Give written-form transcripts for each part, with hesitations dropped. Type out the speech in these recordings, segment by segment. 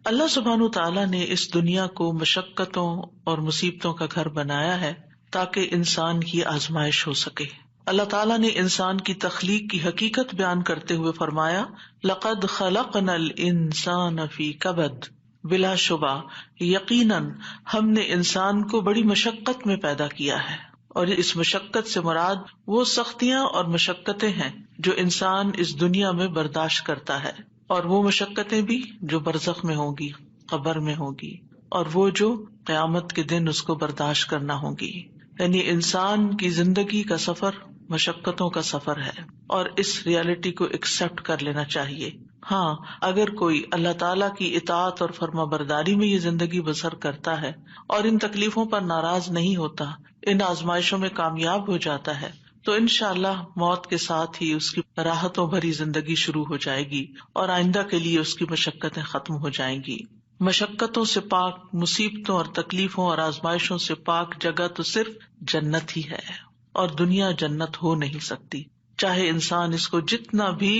اللہ سبحانہ تعالیٰ نے اس دنیا کو مشقتوں اور مصیبتوں کا گھر بنایا ہے تاکہ انسان کی آزمائش ہو سکے۔ اللہ تعالیٰ نے انسان کی تخلیق کی حقیقت بیان کرتے ہوئے فرمایا لقد خلقنا الانسان فی کبد، بلا شبہ یقیناً ہم نے انسان کو بڑی مشقت میں پیدا کیا ہے، اور اس مشقت سے مراد وہ سختیاں اور مشقتیں ہیں جو انسان اس دنیا میں برداشت کرتا ہے، اور وہ مشقتیں بھی جو برزخ میں ہوں گی، قبر میں ہوگی، اور وہ جو قیامت کے دن اس کو برداشت کرنا ہوگی۔ یعنی انسان کی زندگی کا سفر مشقتوں کا سفر ہے، اور اس ریالٹی کو ایکسپٹ کر لینا چاہیے۔ ہاں، اگر کوئی اللہ تعالیٰ کی اطاعت اور فرما برداری میں یہ زندگی بسر کرتا ہے اور ان تکلیفوں پر ناراض نہیں ہوتا، ان آزمائشوں میں کامیاب ہو جاتا ہے، تو انشاءاللہ موت کے ساتھ ہی اس کی راحتوں بھری زندگی شروع ہو جائے گی اور آئندہ کے لیے اس کی مشقتیں ختم ہو جائیں گی۔ مشقتوں سے پاک، مصیبتوں اور تکلیفوں اور آزمائشوں سے پاک جگہ تو صرف جنت ہی ہے، اور دنیا جنت ہو نہیں سکتی، چاہے انسان اس کو جتنا بھی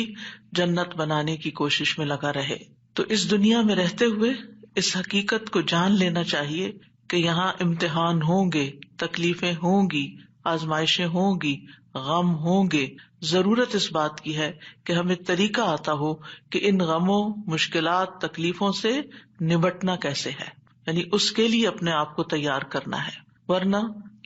جنت بنانے کی کوشش میں لگا رہے۔ تو اس دنیا میں رہتے ہوئے اس حقیقت کو جان لینا چاہیے کہ یہاں امتحان ہوں گے، تکلیفیں ہوں گی، آزمائشیں ہوں گی، غم ہوں گے۔ ضرورت اس بات کی ہے کہ ہمیں طریقہ آتا ہو کہ ان غموں، مشکلات، تکلیفوں سے نبٹنا کیسے ہے، یعنی اس کے لیے اپنے آپ کو تیار کرنا ہے، ورنہ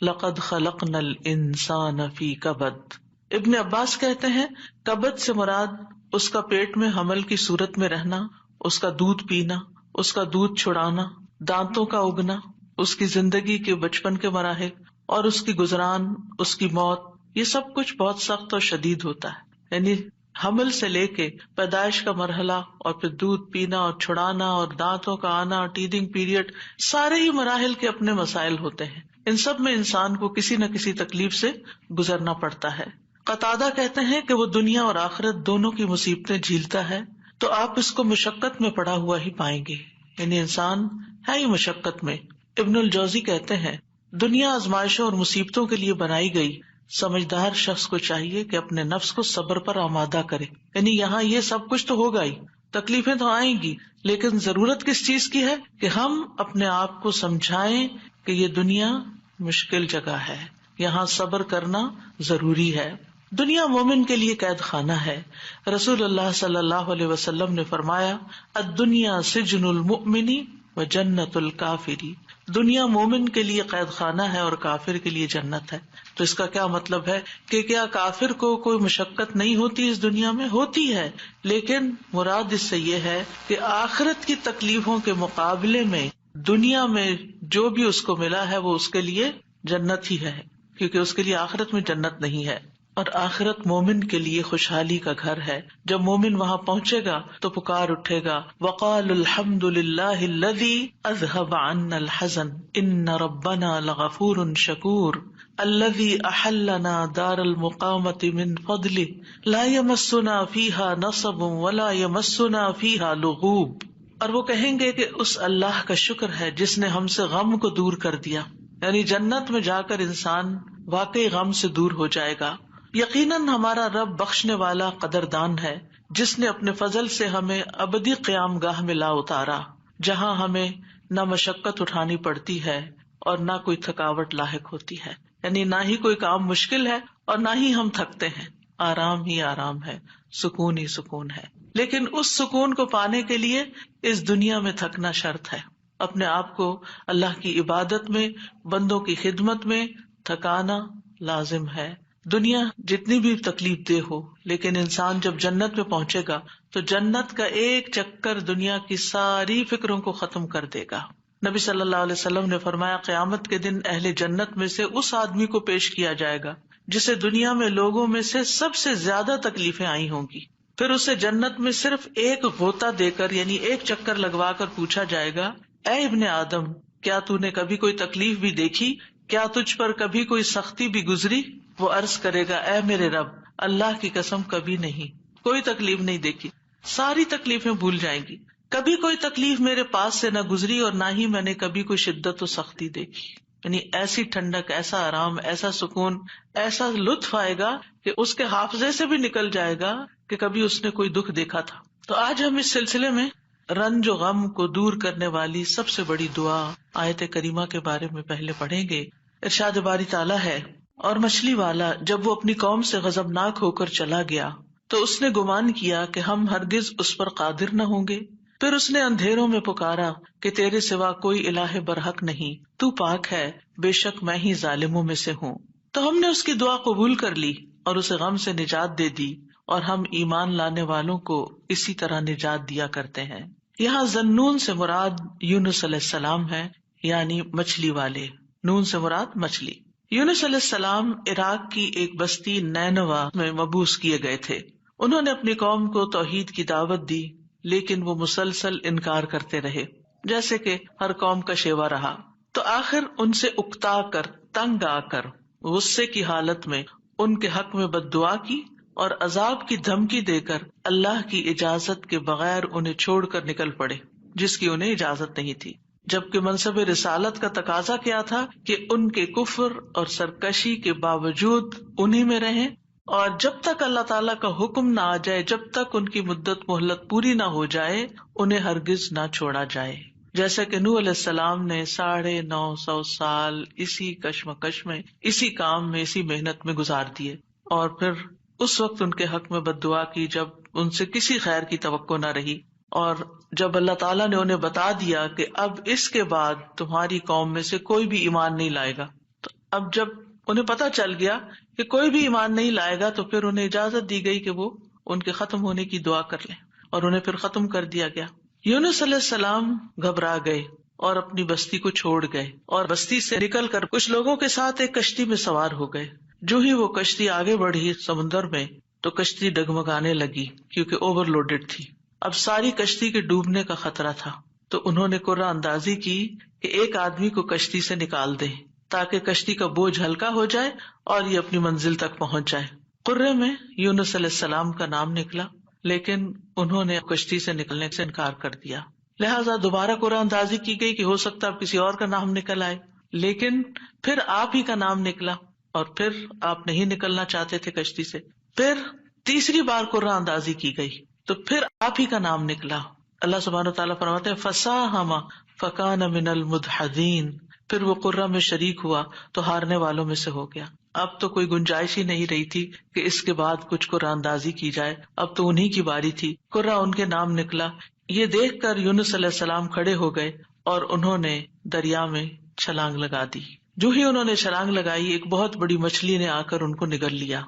لقد خلقنا الانسان فی کبد۔ ابن عباس کہتے ہیں کبد سے مراد اس کا پیٹ میں حمل کی صورت میں رہنا، اس کا دودھ پینا، اس کا دودھ چھڑانا، دانتوں کا اگنا، اس کی زندگی کے بچپن کے مراحل اور اس کی گزران، اس کی موت، یہ سب کچھ بہت سخت اور شدید ہوتا ہے۔ یعنی حمل سے لے کے پیدائش کا مرحلہ اور پھر دودھ پینا اور چھڑانا اور دانتوں کا آنا، ٹیدنگ پیریڈ، سارے ہی مراحل کے اپنے مسائل ہوتے ہیں۔ ان سب میں انسان کو کسی نہ کسی تکلیف سے گزرنا پڑتا ہے۔ قتادہ کہتے ہیں کہ وہ دنیا اور آخرت دونوں کی مصیبتیں جھیلتا ہے، تو آپ اس کو مشقت میں پڑا ہوا ہی پائیں گے، یعنی انسان ہے ہی مشقت میں۔ ابن الجوزی کہتے ہیں دنیا آزمائشوں اور مصیبتوں کے لیے بنائی گئی، سمجھدار شخص کو چاہیے کہ اپنے نفس کو صبر پر آمادہ کرے۔ یعنی یہاں یہ سب کچھ تو ہوگا ہی، تکلیفیں تو آئیں گی، لیکن ضرورت کس چیز کی ہے کہ ہم اپنے آپ کو سمجھائیں کہ یہ دنیا مشکل جگہ ہے، یہاں صبر کرنا ضروری ہے۔ دنیا مومن کے لیے قید خانہ ہے۔ رسول اللہ صلی اللہ علیہ وسلم نے فرمایا الدنیا سجن المؤمن و جنت الکافری، دنیا مومن کے لیے قید خانہ ہے اور کافر کے لیے جنت ہے۔ تو اس کا کیا مطلب ہے کہ کیا کافر کو کوئی مشقت نہیں ہوتی اس دنیا میں؟ ہوتی ہے، لیکن مراد اس سے یہ ہے کہ آخرت کی تکلیفوں کے مقابلے میں دنیا میں جو بھی اس کو ملا ہے وہ اس کے لیے جنت ہی ہے، کیونکہ اس کے لیے آخرت میں جنت نہیں ہے۔ اور آخرت مومن کے لیے خوشحالی کا گھر ہے۔ جب مومن وہاں پہنچے گا تو پکار اٹھے گا وَقَالُوا الْحَمْدُ لِلَّهِ الَّذِي أَذْهَبَ عَنَّا الْحَزَنَ إِنَّ رَبَّنَا لَغَفُورٌ شَكُورٌ الَّذِي أَحَلَّنَا دَارَ الْمُقَامَةِ مِنْ فَضْلِهِ لَا يَمَسُّنَا فِيهَا نَصَبٌ وَلَا يَمَسُّنَا فِيهَا لُغُوبٌ۔ اور وہ کہیں گے کہ اس اللہ کا شکر ہے جس نے ہم سے غم کو دور کر دیا، یعنی جنت میں جا کر انسان واقعی غم سے دور ہو جائے گا۔ یقیناً ہمارا رب بخشنے والا قدردان ہے، جس نے اپنے فضل سے ہمیں ابدی قیام گاہ میں لا اتارا، جہاں ہمیں نہ مشقت اٹھانی پڑتی ہے اور نہ کوئی تھکاوٹ لاحق ہوتی ہے، یعنی نہ ہی کوئی کام مشکل ہے اور نہ ہی ہم تھکتے ہیں، آرام ہی آرام ہے، سکون ہی سکون ہے۔ لیکن اس سکون کو پانے کے لیے اس دنیا میں تھکنا شرط ہے، اپنے آپ کو اللہ کی عبادت میں، بندوں کی خدمت میں تھکانا لازم ہے۔ دنیا جتنی بھی تکلیف دہ ہو، لیکن انسان جب جنت میں پہنچے گا تو جنت کا ایک چکر دنیا کی ساری فکروں کو ختم کر دے گا۔ نبی صلی اللہ علیہ وسلم نے فرمایا قیامت کے دن اہل جنت میں سے اس آدمی کو پیش کیا جائے گا جسے دنیا میں لوگوں میں سے سب سے زیادہ تکلیفیں آئی ہوں گی، پھر اسے جنت میں صرف ایک غوطہ دے کر یعنی ایک چکر لگوا کر پوچھا جائے گا اے ابن آدم، کیا تو نے کبھی کوئی تکلیف بھی دیکھی؟ کیا تجھ پر کبھی کوئی سختی بھی گزری؟ وہ عرض کرے گا اے میرے رب، اللہ کی قسم کبھی نہیں، کوئی تکلیف نہیں دیکھی، ساری تکلیفیں بھول جائیں گی، کبھی کوئی تکلیف میرے پاس سے نہ گزری اور نہ ہی میں نے کبھی کوئی شدت و سختی دیکھی۔ یعنی ایسی ٹھنڈک، ایسا آرام، ایسا سکون، ایسا لطف آئے گا کہ اس کے حافظے سے بھی نکل جائے گا کہ کبھی اس نے کوئی دکھ دیکھا تھا۔ تو آج ہم اس سلسلے میں رنج و غم کو دور کرنے والی سب سے بڑی دعا آیت کریمہ کے بارے میں پہلے پڑھیں گے۔ ارشاد باری تعالیٰ ہے، اور مچھلی والا جب وہ اپنی قوم سے غضبناک ہو کر چلا گیا تو اس نے گمان کیا کہ ہم ہرگز اس پر قادر نہ ہوں گے۔ پھر اس نے اندھیروں میں پکارا کہ تیرے سوا کوئی الہ برحق نہیں، تو پاک ہے، بے شک میں ہی ظالموں میں سے ہوں۔ تو ہم نے اس کی دعا قبول کر لی اور اسے غم سے نجات دے دی، اور ہم ایمان لانے والوں کو اسی طرح نجات دیا کرتے ہیں۔ یہاں ذنون سے مراد یونس علیہ السلام ہے، یعنی مچھلی والے۔ نون سے مراد مچھلی۔ یونس علیہ السلام عراق کی ایک بستی نینوا میں مبعوث کیے گئے تھے۔ انہوں نے اپنی قوم کو توحید کی دعوت دی، لیکن وہ مسلسل انکار کرتے رہے، جیسے کہ ہر قوم کا شیوا رہا۔ تو آخر ان سے اکتا کر، تنگ آ کر، غصے کی حالت میں ان کے حق میں بد دعا کی اور عذاب کی دھمکی دے کر اللہ کی اجازت کے بغیر انہیں چھوڑ کر نکل پڑے، جس کی انہیں اجازت نہیں تھی، جبکہ منصب رسالت کا تقاضا کیا تھا کہ ان کے کفر اور سرکشی کے باوجود انہی میں رہیں، اور جب تک اللہ تعالیٰ کا حکم نہ آ جائے، جب تک ان کی مدت مہلت پوری نہ ہو جائے، انہیں ہرگز نہ چھوڑا جائے۔ جیسا کہ نوح علیہ السلام نے 950 سال اسی کشمکش میں، اسی کام میں، اسی محنت میں گزار دیے، اور پھر اس وقت ان کے حق میں بد دعا کی جب ان سے کسی خیر کی توقع نہ رہی، اور جب اللہ تعالیٰ نے انہیں بتا دیا کہ اب اس کے بعد تمہاری قوم میں سے کوئی بھی ایمان نہیں لائے گا، تو اب جب انہیں پتہ چل گیا کہ کوئی بھی ایمان نہیں لائے گا، تو پھر انہیں اجازت دی گئی کہ وہ ان کے ختم ہونے کی دعا کر لیں، اور انہیں پھر ختم کر دیا گیا۔ یونس علیہ السلام گھبرا گئے اور اپنی بستی کو چھوڑ گئے، اور بستی سے نکل کر کچھ لوگوں کے ساتھ ایک کشتی میں سوار ہو گئے۔ جو ہی وہ کشتی آگے بڑھی سمندر میں، تو کشتی ڈگمگانے لگی کیونکہ اوور لوڈڈ تھی۔ اب ساری کشتی کے ڈوبنے کا خطرہ تھا، تو انہوں نے قرعہ اندازی کی کہ ایک آدمی کو کشتی سے نکال دیں تاکہ کشتی کا بوجھ ہلکا ہو جائے اور یہ اپنی منزل تک پہنچ جائے۔ قرعے میں یونس علیہ السلام کا نام نکلا، لیکن انہوں نے کشتی سے نکلنے سے انکار کر دیا، لہٰذا دوبارہ قرعہ اندازی کی گئی کہ ہو سکتا ہے کسی اور کا نام نکل آئے، لیکن پھر آپ ہی کا نام نکلا، اور پھر آپ نہیں نکلنا چاہتے تھے کشتی سے۔ پھر تیسری بار قرعہ اندازی کی گئی تو پھر آپ ہی کا نام نکلا۔ اللہ سبحانہ وتعالیٰ فرماتے ہیں فَسَاهَمَ فَكَانَ مِنَ الْمُدْحَضِينَ، پھر وہ قرعہ میں شریک ہوا تو ہارنے والوں میں سے ہو گیا۔ اب تو کوئی گنجائش ہی نہیں رہی تھی کہ اس کے بعد کچھ قرعہ اندازی کی جائے، اب تو انہی کی باری تھی۔ قرعہ ان کے نام نکلا۔ یہ دیکھ کر یونس علیہ السلام کھڑے ہو گئے اور انہوں نے دریا میں چھلانگ لگا دی۔ جو ہی انہوں نے چھلانگ لگائی، ایک بہت بڑی مچھلی نے آ کر ان کو نگل لیا۔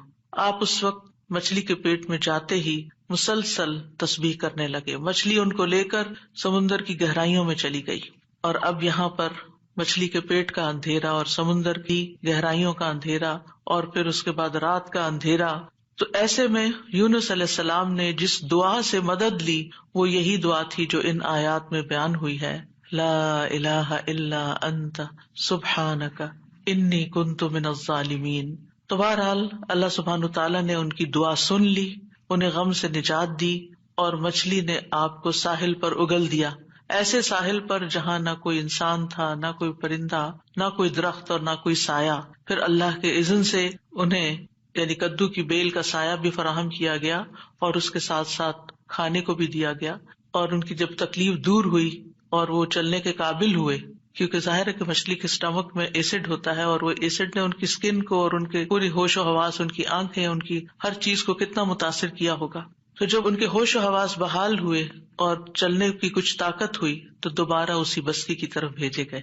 آپ اس وقت مچھلی کے پیٹ میں جاتے ہی مسلسل تسبیح کرنے لگے۔ مچھلی ان کو لے کر سمندر کی گہرائیوں میں چلی گئی، اور اب یہاں پر مچھلی کے پیٹ کا اندھیرا اور سمندر کی گہرائیوں کا اندھیرا، اور پھر اس کے بعد رات کا اندھیرا۔ تو ایسے میں یونس علیہ السلام نے جس دعا سے مدد لی وہ یہی دعا تھی جو ان آیات میں بیان ہوئی ہے، لا الہ الا انت سبحانک انی کنت من الظالمین۔ تو بہرحال اللہ سبحانہ تعالیٰ نے ان کی دعا سن لی، انہیں غم سے نجات دی، اور مچھلی نے آپ کو ساحل پر اگل دیا، ایسے ساحل پر جہاں نہ کوئی انسان تھا، نہ کوئی پرندہ، نہ کوئی درخت اور نہ کوئی سایہ۔ پھر اللہ کے اذن سے انہیں یعنی کدو کی بیل کا سایہ بھی فراہم کیا گیا، اور اس کے ساتھ ساتھ کھانے کو بھی دیا گیا، اور ان کی جب تکلیف دور ہوئی اور وہ چلنے کے قابل ہوئے، کیونکہ ظاہر ہے کہ مچھلی کے اسٹمک میں ایسڈ ہوتا ہے، اور وہ ایسڈ نے ان کی اسکن کو اور ان کے پوری ہوش و حواس، ان کی آنکھیں، ان کی ہر چیز کو کتنا متاثر کیا ہوگا۔ تو جب ان کے ہوش و حواس بحال ہوئے اور چلنے کی کچھ طاقت ہوئی تو دوبارہ اسی بستی کی طرف بھیجے گئے۔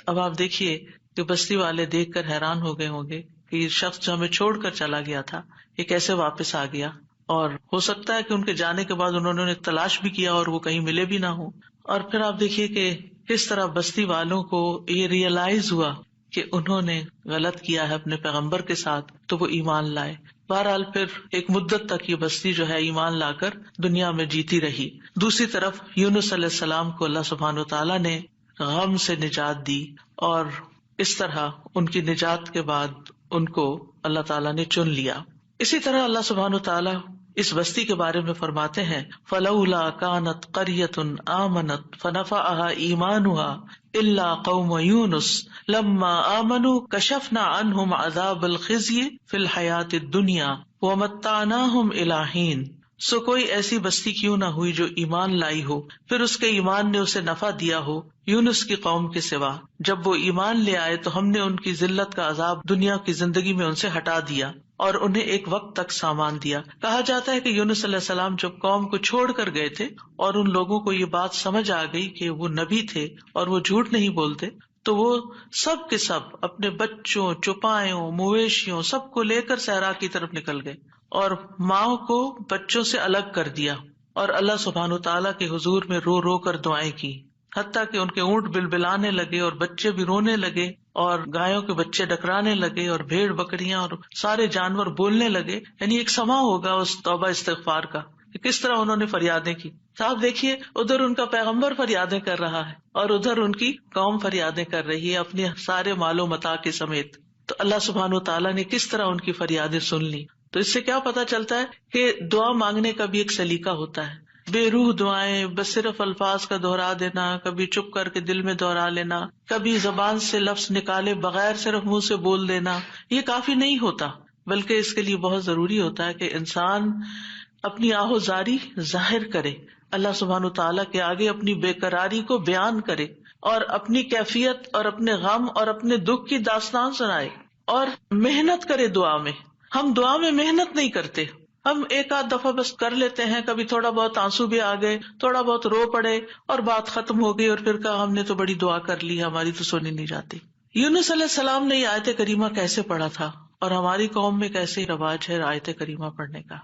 اب آپ دیکھیے کہ بستی والے دیکھ کر حیران ہو گئے ہوں گے کہ یہ شخص جو ہمیں چھوڑ کر چلا گیا تھا یہ کیسے واپس آ گیا، اور ہو سکتا ہے کہ ان کے جانے کے بعد انہوں نے تلاش بھی کیا اور وہ کہیں ملے بھی نہ ہوں۔ اور پھر آپ دیکھیے کہ کس طرح بستی والوں کو یہ ریئلائز ہوا کہ انہوں نے غلط کیا ہے اپنے پیغمبر کے ساتھ، تو وہ ایمان لائے۔ بہرحال پھر ایک مدت تک یہ بستی جو ہے ایمان لا کر دنیا میں جیتی رہی۔ دوسری طرف یونس علیہ السلام کو اللہ سبحانہ وتعالیٰ نے غم سے نجات دی، اور اس طرح ان کی نجات کے بعد ان کو اللہ تعالیٰ نے چن لیا۔ اسی طرح اللہ سبحانہ وتعالیٰ اس بستی کے بارے میں فرماتے ہیں فَلَوْلَا كَانَتْ قَرْيَةٌ آمَنَتْ فَنَفَعَهَا إِيمَانُهَا إِلَّا قَوْمَ يُونُسَ لَمَّا آمَنُوا كَشَفْنَا عَنْهُمْ عَذَابَ الْخِزْيِ فِي الْحَيَاةِ الدُّنْيَا وَمَتَّعْنَاهُمْ إِلَىٰ حِينٍ سو کوئی ایسی بستی کیوں نہ ہوئی جو ایمان لائی ہو، پھر اس کے ایمان نے اسے نفع دیا ہو، یونس کی قوم کے سوا۔ جب وہ ایمان لے آئے تو ہم نے ان کی ذلت کا عذاب دنیا کی زندگی میں ان سے ہٹا دیا اور انہیں ایک وقت تک سامان دیا۔ کہا جاتا ہے کہ یونس علیہ السلام جب قوم کو چھوڑ کر گئے تھے اور ان لوگوں کو یہ بات سمجھ آ گئی کہ وہ نبی تھے اور وہ جھوٹ نہیں بولتے، تو وہ سب کے سب اپنے بچوں، چوپایوں، مویشیوں سب کو لے کر صحرا کی طرف نکل گئے اور ماں کو بچوں سے الگ کر دیا، اور اللہ سبحانہ تعالیٰ کے حضور میں رو رو کر دعائیں کی، حتیٰ کہ ان کے اونٹ بلبلانے لگے اور بچے بھی رونے لگے اور گایوں کے بچے ڈکرانے لگے اور بھیڑ بکریاں اور سارے جانور بولنے لگے۔ یعنی ایک سما ہوگا اس توبہ استغفار کا کہ کس طرح انہوں نے فریادیں کی۔ صاحب دیکھیے، ادھر ان کا پیغمبر فریادیں کر رہا ہے اور ادھر ان کی قوم فریادیں کر رہی ہے اپنے سارے مال و متاع کے سمیت۔ تو اللہ سبحانہ تعالیٰ نے کس طرح ان کی فریادیں سن لی۔ تو اس سے کیا پتا چلتا ہے کہ دعا مانگنے کا بھی ایک سلیقہ ہوتا ہے۔ بے روح دعائیں، بس صرف الفاظ کا دہرا دینا، کبھی چپ کر کے دل میں دہرا لینا، کبھی زبان سے لفظ نکالے بغیر صرف منہ سے بول دینا، یہ کافی نہیں ہوتا، بلکہ اس کے لیے بہت ضروری ہوتا ہے کہ انسان اپنی آہوزاری ظاہر کرے، اللہ سبحانہ تعالیٰ کے آگے اپنی بے قراری کو بیان کرے اور اپنی کیفیت اور اپنے غم اور اپنے دکھ کی داستان سنائے اور محنت کرے دعا میں۔ ہم دعا میں محنت نہیں کرتے، ہم ایک آدھ دفعہ بس کر لیتے ہیں، کبھی تھوڑا بہت آنسو بھی آ گئے، تھوڑا بہت رو پڑے اور بات ختم ہو گئی اور پھر کہا ہم نے تو بڑی دعا کر لی، ہماری تو سونی نہیں جاتی۔ یونس علیہ السلام نے یہ آیت کریمہ کیسے پڑھا تھا اور ہماری قوم میں کیسے رواج ہے آیت کریمہ پڑھنے کا؟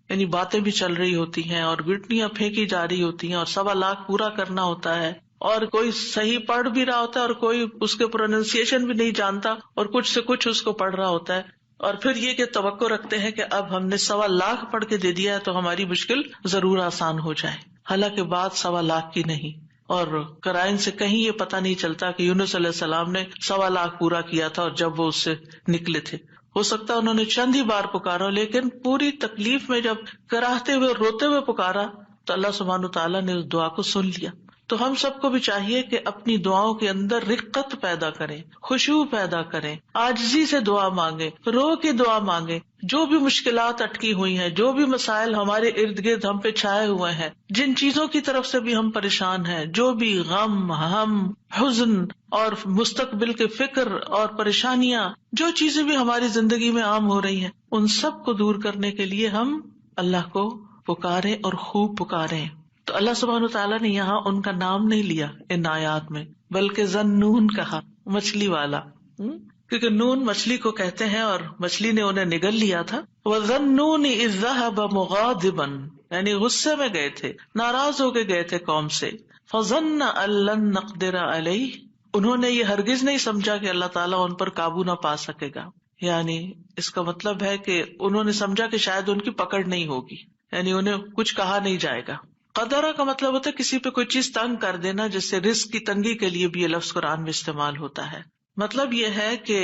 یعنی باتیں بھی چل رہی ہوتی ہیں اور گٹنیاں پھینکی جا رہی ہوتی ہیں اور 1.25 لاکھ پورا کرنا ہوتا ہے اور کوئی صحیح پڑھ بھی رہا ہوتا ہے اور کوئی اس کے پروننسیشن بھی نہیں جانتا اور کچھ سے کچھ اس کو پڑھ رہا ہوتا ہے، اور پھر یہ کہ توقع رکھتے ہیں کہ اب ہم نے 1.25 لاکھ پڑھ کے دے دیا ہے تو ہماری مشکل ضرور آسان ہو جائے، حالانکہ بات 1.25 لاکھ کی نہیں۔ اور قرائن سے کہیں یہ پتہ نہیں چلتا کہ یونس علیہ السلام نے 1.25 لاکھ پورا کیا تھا اور جب وہ اس سے نکلے تھے، ہو سکتا ہے انہوں نے چند ہی بار پکارا، لیکن پوری تکلیف میں جب کراہتے ہوئے روتے ہوئے پکارا تو اللہ سبحانہ تعالیٰ نے اس دعا کو سن لیا۔ تو ہم سب کو بھی چاہیے کہ اپنی دعاؤں کے اندر رقت پیدا کریں، خشوع پیدا کریں، عاجزی سے دعا مانگیں، رو کے دعا مانگیں۔ جو بھی مشکلات اٹکی ہوئی ہیں، جو بھی مسائل ہمارے ارد گرد ہم پہ چھائے ہوئے ہیں، جن چیزوں کی طرف سے بھی ہم پریشان ہیں، جو بھی غم، ہم، حزن اور مستقبل کے فکر اور پریشانیاں، جو چیزیں بھی ہماری زندگی میں عام ہو رہی ہیں، ان سب کو دور کرنے کے لیے ہم اللہ کو پکاریں اور خوب پکاریں۔ تو اللہ سبحانہ تعالیٰ نے یہاں ان کا نام نہیں لیا ان آیات میں، بلکہ ذنون کہا، مچھلی والا، کیونکہ نون مچھلی کو کہتے ہیں اور مچھلی نے انہیں نگل لیا تھا۔ وَذَنُّونِ إِذْ ذَهَبَ مُغَاضِبًا، یعنی غصے میں گئے تھے، ناراض ہو کے گئے تھے قوم سے۔ فَظَنَّ أَن لَّن نَّقْدِرَ عَلَيْهِ، انہوں نے یہ ہرگز نہیں سمجھا کہ اللہ تعالیٰ ان پر قابو نہ پا سکے گا، یعنی اس کا مطلب ہے کہ انہوں نے سمجھا کہ شاید ان کی پکڑ نہیں ہوگی، یعنی انہیں کچھ کہا نہیں جائے گا۔ قدرہ کا مطلب ہوتا ہے کسی پہ کوئی چیز تنگ کر دینا، جس سے رزق کی تنگی کے لیے بھی یہ لفظ قرآن میں استعمال ہوتا ہے۔ مطلب یہ ہے کہ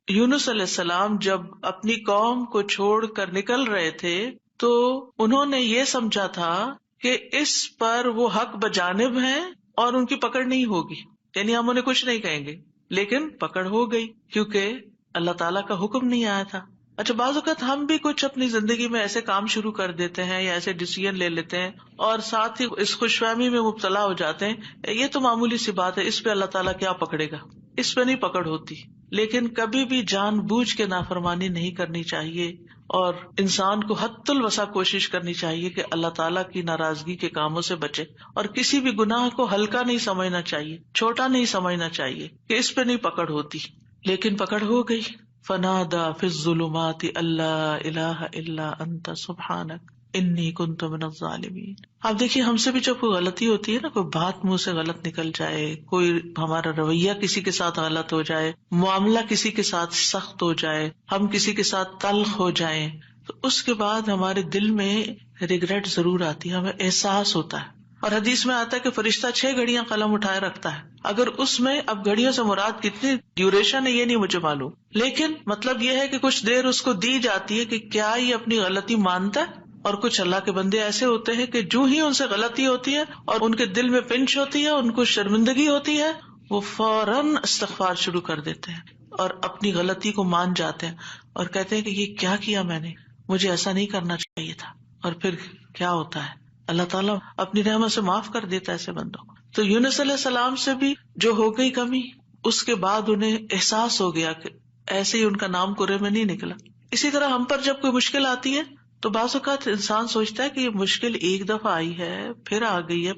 یونس علیہ السلام جب اپنی قوم کو چھوڑ کر نکل رہے تھے تو انہوں نے یہ سمجھا تھا کہ اس پر وہ حق بجانب ہیں اور ان کی پکڑ نہیں ہوگی، یعنی ہم انہیں کچھ نہیں کہیں گے، لیکن پکڑ ہو گئی کیونکہ اللہ تعالیٰ کا حکم نہیں آیا تھا۔ اچھا، بعض اوقات ہم بھی کچھ اپنی زندگی میں ایسے کام شروع کر دیتے ہیں یا ایسے ڈیسیژن لے لیتے ہیں اور ساتھ ہی اس خوش فہمی میں مبتلا ہو جاتے ہیں، یہ تو معمولی سی بات ہے، اس پہ اللہ تعالیٰ کیا پکڑے گا، اس پہ نہیں پکڑ ہوتی۔ لیکن کبھی بھی جان بوجھ کے نافرمانی نہیں کرنی چاہیے اور انسان کو حد الوسع کوشش کرنی چاہیے کہ اللہ تعالیٰ کی ناراضگی کے کاموں سے بچے، اور کسی بھی گناہ کو ہلکا نہیں سمجھنا چاہیے، چھوٹا نہیں سمجھنا چاہیے کہ اس پہ نہیں پکڑ ہوتی، لیکن پکڑ ہو گئی۔ فنادى في الظلمات ألا إله إلا أنت سبحانك إني كنت من الظالمين۔ آپ دیکھیے ہم سے بھی جب کوئی غلطی ہوتی ہے نا، کوئی بات منہ سے غلط نکل جائے، کوئی ہمارا رویہ کسی کے ساتھ غلط ہو جائے، معاملہ کسی کے ساتھ سخت ہو جائے، ہم کسی کے ساتھ تلخ ہو جائیں، تو اس کے بعد ہمارے دل میں ریگریٹ ضرور آتی ہے، ہمیں احساس ہوتا ہے۔ اور حدیث میں آتا ہے کہ فرشتہ 6 گھڑیاں قلم اٹھائے رکھتا ہے۔ اگر اس میں، اب گھڑیوں سے مراد کتنی ڈیوریشن ہے یہ نہیں مجھے معلوم، لیکن مطلب یہ ہے کہ کچھ دیر اس کو دی جاتی ہے کہ کیا یہ اپنی غلطی مانتا ہے۔ اور کچھ اللہ کے بندے ایسے ہوتے ہیں کہ جو ہی ان سے غلطی ہوتی ہے اور ان کے دل میں پنچ ہوتی ہے، ان کو شرمندگی ہوتی ہے، وہ فوراً استغفار شروع کر دیتے ہیں اور اپنی غلطی کو مان جاتے ہیں اور کہتے ہیں کہ یہ کیا کیا میں نے، مجھے ایسا نہیں کرنا چاہیے تھا۔ اور پھر کیا ہوتا ہے، اللہ تعالیٰ اپنی رحمت سے معاف کر دیتا ہے ایسے بندوں کو. تو یونس علیہ السلام سے بھی جو ہو گئی کمی، اس کے بعد انہیں احساس ہو گیا کہ ایسے ہی ان کا نام کرے میں نہیں نکلا. اسی طرح ہم پر جب کوئی مشکل آتی ہے تو بعض اوقات انسان سوچتا ہے کہ یہ مشکل ایک دفعہ آئی ہے، پھر آ گئی ہے،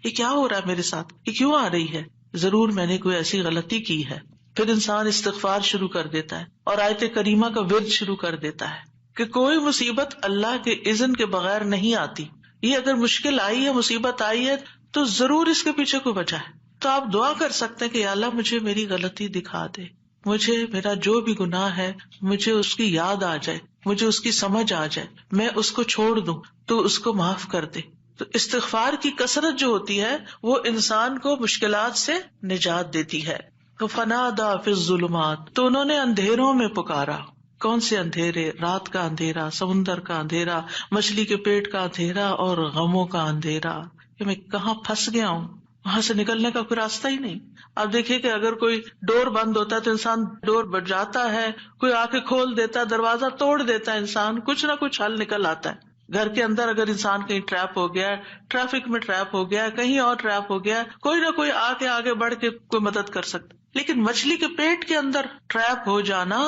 یہ کیا ہو رہا ہے میرے ساتھ، یہ کیوں آ رہی ہے، ضرور میں نے کوئی ایسی غلطی کی ہے. پھر انسان استغفار شروع کر دیتا ہے اور آیت کریمہ کا ورد شروع کر دیتا ہے کہ کوئی مصیبت اللہ کے اذن کے بغیر نہیں آتی. یہ اگر مشکل آئی ہے، مصیبت آئی ہے، تو ضرور اس کے پیچھے کوئی وجہ ہے. تو آپ دعا کر سکتے ہیں کہ یا اللہ مجھے میری غلطی دکھا دے، مجھے میرا جو بھی گناہ ہے مجھے اس کی یاد آ جائے، مجھے اس کی سمجھ آ جائے، میں اس کو چھوڑ دوں تو اس کو معاف کر دے. تو استغفار کی کثرت جو ہوتی ہے وہ انسان کو مشکلات سے نجات دیتی ہے. تو فنادى في الظلمات، تو انہوں نے اندھیروں میں پکارا. کون سے اندھیرے؟ رات کا اندھیرا، سمندر کا اندھیرا، مچھلی کے پیٹ کا اندھیرا اور غموں کا اندھیرا کہ میں کہاں پھنس گیا ہوں، وہاں سے نکلنے کا کوئی راستہ ہی نہیں. آپ دیکھیے کہ اگر کوئی ڈور بند ہوتا ہے تو انسان ڈور بجاتا ہے، کوئی آ کے کھول دیتا ہے، دروازہ توڑ دیتا ہے، انسان کچھ نہ کچھ حل نکل آتا ہے. گھر کے اندر اگر انسان کہیں ٹریپ ہو گیا، ٹریفک میں ٹریپ ہو گیا، کہیں اور ٹریپ ہو گیا، کوئی نہ کوئی آ کے آگے بڑھ کے کوئی مدد کر سکتا. لیکن مچھلی کے پیٹ کے اندر ٹریپ ہو جانا،